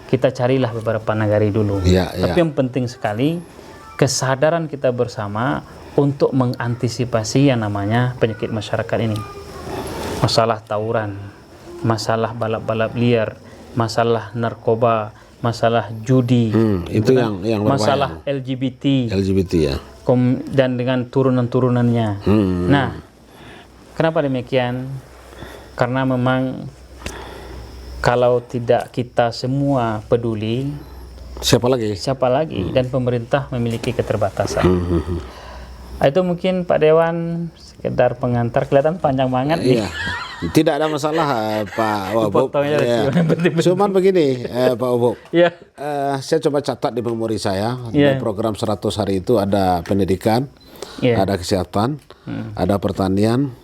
kita carilah beberapa nagari dulu. Tapi yang penting sekali kesadaran kita bersama untuk mengantisipasi yang namanya penyakit masyarakat ini. Masalah tawuran, masalah balap-balap liar, masalah narkoba, masalah judi, itu yang masalah LGBT ya. Dan dengan turunan-turunannya. Nah, kenapa demikian? Karena memang kalau tidak kita semua peduli, siapa lagi? Dan pemerintah memiliki keterbatasan. Itu mungkin Pak Dewan sekedar pengantar, kelihatan panjang banget nih. Iya. Tidak ada masalah Pak Wabub. Potongnya Ya. penting-penting. Cuman begini Pak Wabub. Iya. Saya coba catat di memori saya. Iya. Di program 100 hari itu ada pendidikan, Iya. ada kesehatan, ada pertanian,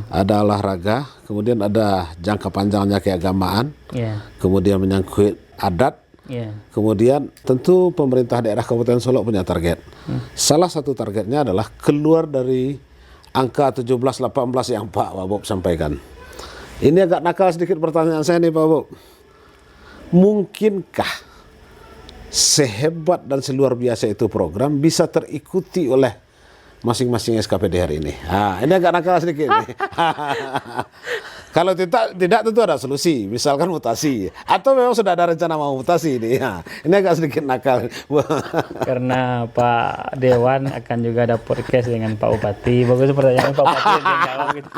ada olahraga, kemudian ada jangka panjangnya keagamaan, Iya. kemudian menyangkut adat, Iya. kemudian tentu pemerintah daerah Kabupaten Solo punya target. Salah satu targetnya adalah keluar dari angka 17-18 yang Pak Wabub sampaikan. Ini agak nakal sedikit pertanyaan saya nih Pak Wabub. Mungkinkah sehebat dan seluar biasa itu program bisa terikuti oleh masing-masing SKPD hari ini? Ini agak nakal sedikit nih. Kalau tidak tentu ada solusi, misalkan mutasi, atau memang sudah ada rencana mau mutasi ini. Ini agak sedikit nakal. Karena Pak Dewan akan juga ada podcast dengan Pak Bupati. Bagus pertanyaannya Pak Bupati yang jawab gitu.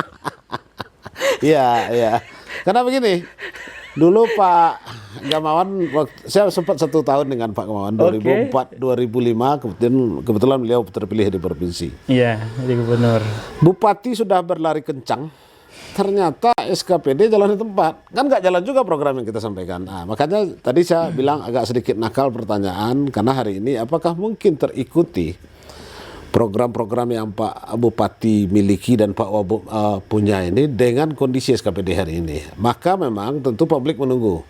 Iya, iya. Karena begini, dulu Pak Gamawan, saya sempat 1 tahun dengan Pak Gamawan, 2004-2005, kebetulan beliau terpilih di provinsi. Iya, jadi gubernur. Bupati sudah berlari kencang, ternyata SKPD jalan di tempat. Kan nggak jalan juga program yang kita sampaikan. Makanya tadi saya bilang agak sedikit nakal pertanyaan, karena hari ini apakah mungkin terikuti program-program yang Pak Bupati miliki dan Pak Wabub punya ini dengan kondisi SKPD hari ini. Maka memang tentu publik menunggu.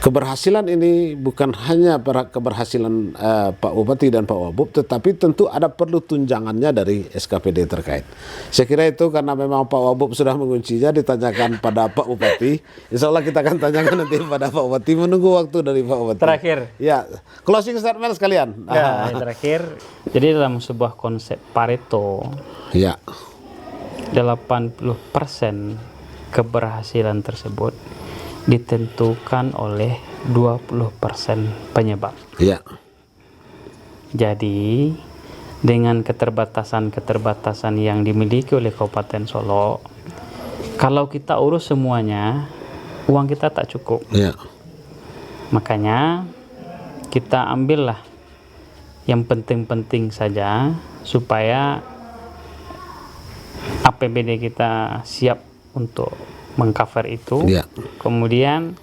Keberhasilan ini bukan hanya keberhasilan Pak Bupati dan Pak Wabub, tetapi tentu ada perlu tunjangannya dari SKPD terkait. Saya kira itu karena memang Pak Wabub sudah menguncinya, ditanyakan pada Pak Bupati. Insya Allah kita akan tanyakan nanti pada Pak Bupati, menunggu waktu dari Pak Bupati. Terakhir. Ya, closing statement sekalian. Ya, terakhir. Jadi dalam sebuah konsep Pareto, Ya, 80% keberhasilan tersebut ditentukan oleh 20% penyebab. ya, Jadi dengan keterbatasan-keterbatasan yang dimiliki oleh Kabupaten Solo, kalau kita urus semuanya, uang kita tak cukup. ya, Makanya kita ambillah yang penting-penting saja supaya APBD kita siap untuk mengcover itu. ya, Kemudian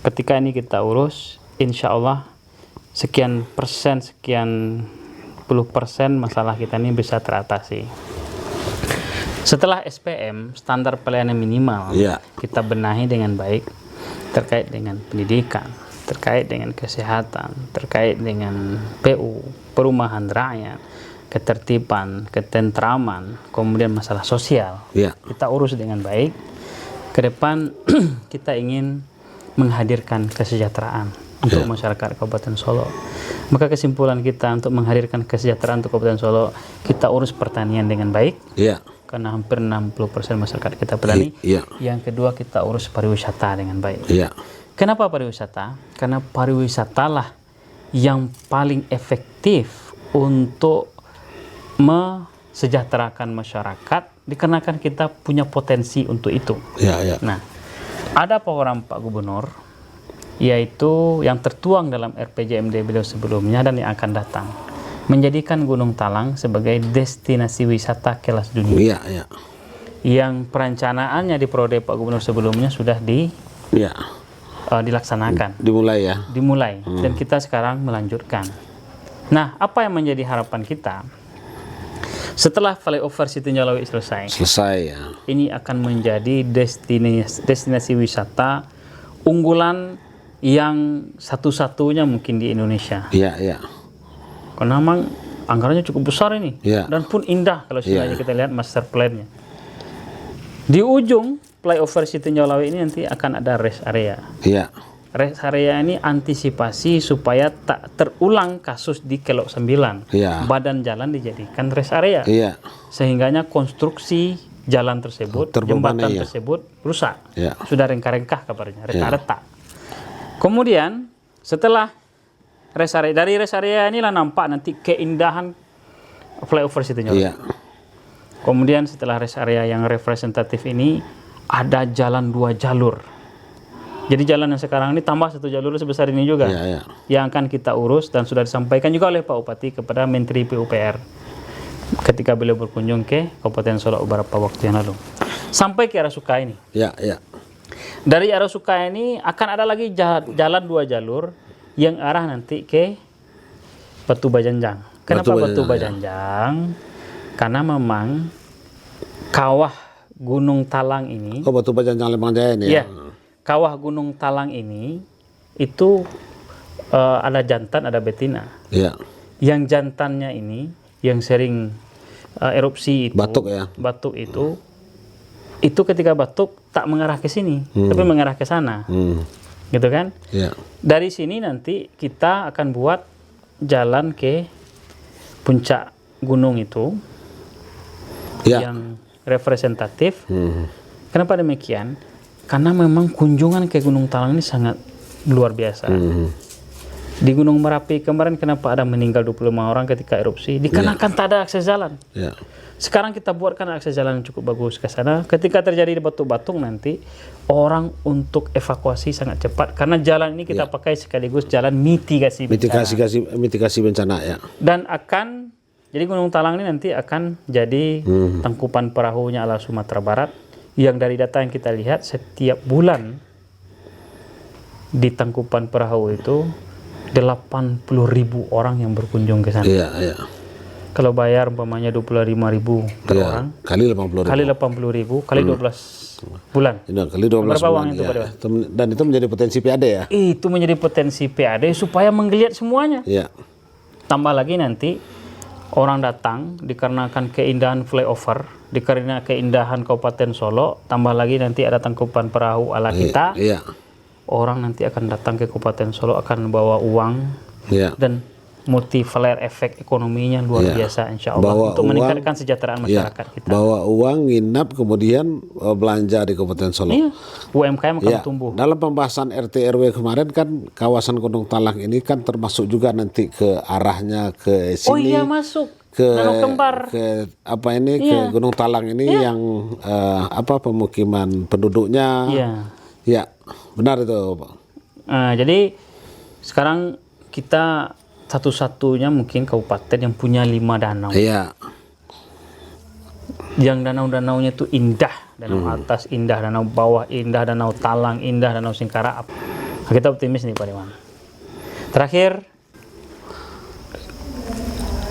ketika ini kita urus, insya Allah sekian persen, sekian puluh persen masalah kita ini bisa teratasi. Setelah SPM, standar pelayanan minimal, ya, kita benahi dengan baik terkait dengan pendidikan, terkait dengan kesehatan, terkait dengan PU, perumahan rakyat, ketertiban, ketentraman, kemudian masalah sosial. ya, Kita urus dengan baik. Ke depan kita ingin menghadirkan kesejahteraan untuk masyarakat Kabupaten Solo. Maka kesimpulan kita untuk menghadirkan kesejahteraan untuk Kabupaten Solo, kita urus pertanian dengan baik. ya, Karena hampir 60% masyarakat kita petani. ya, Yang kedua, kita urus pariwisata dengan baik. ya, Kenapa pariwisata? Karena pariwisatalah yang paling efektif untuk mesejahterakan masyarakat, dikarenakan kita punya potensi untuk itu. ya, ya, Nah, ada program Pak Gubernur, yaitu yang tertuang dalam RPJMD beliau sebelumnya dan yang akan datang, menjadikan Gunung Talang sebagai destinasi wisata kelas dunia. ya, ya, Yang perencanaannya di periode Pak Gubernur sebelumnya sudah ya, dilaksanakan, dimulai. dan kita sekarang melanjutkan. Nah, apa yang menjadi harapan kita? Setelah flyover Situ Njalawi selesai, ya, ini akan menjadi destinasi wisata unggulan yang satu-satunya mungkin di Indonesia. ya, ya, Karena memang anggarannya cukup besar ini, Ya. dan pun indah kalau sebenarnya kita lihat master plan-nya. Di ujung flyover Situ Njalawi ini nanti akan ada rest area. ya, Rest area ini antisipasi supaya tak terulang kasus di Kelok 9. Ya. Badan jalan dijadikan rest area. iya, Sehingganya konstruksi jalan tersebut, Terbebani, jembatan ya. tersebut rusak. Ya. Sudah rengkah-rengkah kabarnya, retak-retak. Kemudian setelah rest area, dari rest area inilah nampak nanti keindahan flyover Situ Njalawi. iya, Kemudian setelah rest area yang representatif ini ada jalan 2 jalur. Jadi jalan yang sekarang ini tambah 1 jalur sebesar ini juga, iya, iya, yang akan kita urus dan sudah disampaikan juga oleh Pak Bupati kepada Menteri PUPR. ketika beliau berkunjung ke Kabupaten Solok beberapa waktu yang lalu. Sampai ke arah Suka ini. Ya, ya. Dari arah Suka ini akan ada lagi jalan 2 jalur yang arah nanti ke Batu Bajanjang. Kenapa Batu Bajanjang? Karena memang kawah Gunung Talang ini. Oh, Batu Bajanjang Lembang Jaya ini ya. Kawah Gunung Talang ini itu ada jantan, ada betina. Iya. Yang jantannya ini yang sering erupsi itu, batuk itu ketika batuk tak mengarah ke sini, tapi mengarah ke sana, gitu kan? Iya. Dari sini nanti kita akan buat jalan ke puncak gunung itu, yang representatif. Kenapa demikian? Karena memang kunjungan ke Gunung Talang ini sangat luar biasa. Di Gunung Merapi kemarin kenapa ada meninggal 25 orang ketika erupsi? Dikarenakan tak ada akses jalan. Sekarang kita buatkan akses jalan yang cukup bagus ke sana. Ketika terjadi batuk-batuk nanti, orang untuk evakuasi sangat cepat. Karena jalan ini kita pakai sekaligus jalan mitigasi bencana. Mitigasi bencana ya. Dan jadi Gunung Talang ini nanti akan jadi tangkupan perahunya ala Sumatera Barat. Yang dari data yang kita lihat setiap bulan di tangkupan perahu itu 80.000 orang yang berkunjung ke sana. Iya, iya. Kalau bayar umpamanya 25.000 per orang, kali 80.000. Kali 80.000 kali 12 bulan. Kali 12 berapa bulan, uang itu, Pak Dewan? Dan itu menjadi potensi PAD ya? Itu menjadi potensi PAD supaya menggeliat semuanya. Iya. Tambah lagi nanti orang datang dikarenakan keindahan flyover, dikarenakan keindahan Kabupaten Solo, tambah lagi nanti ada tangkupan perahu ala kita. Iya. Orang nanti akan datang ke Kabupaten Solo akan bawa uang dan multiplier efek ekonominya luar biasa insya Allah bawa untuk meningkatkan kesejahteraan masyarakat kita. Bawa uang, nginap, kemudian belanja di Kabupaten Solo. Iya. UMKM akan tumbuh. Dalam pembahasan RT RW kemarin kan kawasan Gunung Talang ini kan termasuk juga nanti ke arahnya ke sini. Oh iya, masuk. Ke Danau Kembar. Ke apa ini ke Gunung Talang ini yang pemukiman penduduknya. Ya, benar itu, Pak. Jadi sekarang kita satu-satunya mungkin kabupaten yang punya 5 danau. Iya. Yang danau-danaunya itu indah. Danau atas indah, danau bawah indah, danau Talang indah, danau Singkara. Kita optimis nih Pak Dewan. Terakhir,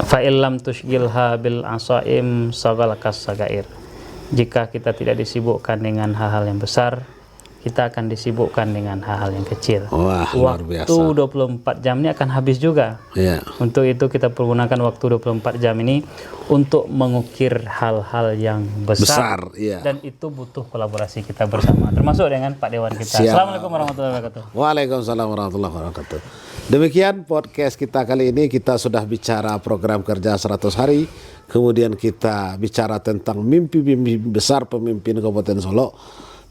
fa'illam tushgilha bil asaim sagalakas sagair. Jika kita tidak disibukkan dengan hal-hal yang besar, kita akan disibukkan dengan hal-hal yang kecil. Wah, luar biasa. Waktu 24 jam ini akan habis juga. Untuk itu kita pergunakan waktu 24 jam ini untuk mengukir hal-hal yang besar. Dan itu butuh kolaborasi kita bersama, termasuk dengan Pak Dewan kita. Assalamualaikum warahmatullahi wabarakatuh. Waalaikumsalam warahmatullahi wabarakatuh. Demikian podcast kita kali ini. Kita sudah bicara program kerja 100 hari. Kemudian kita bicara tentang mimpi-mimpi besar pemimpin Kabupaten Solo.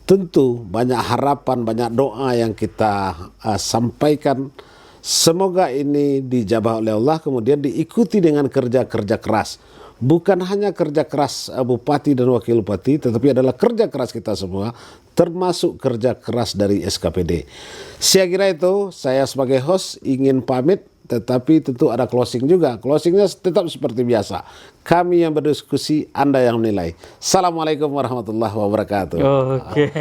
Tentu banyak harapan, banyak doa yang kita sampaikan. Semoga ini dijabah oleh Allah, kemudian diikuti dengan kerja-kerja keras. Bukan hanya kerja keras Bupati dan Wakil Bupati, tetapi adalah kerja keras kita semua, termasuk kerja keras dari SKPD. Saya kira itu, saya sebagai host ingin pamit, tetapi tentu ada closing juga. Closingnya tetap seperti biasa. Kami yang berdiskusi, Anda yang menilai. Assalamualaikum warahmatullahi wabarakatuh. Oke.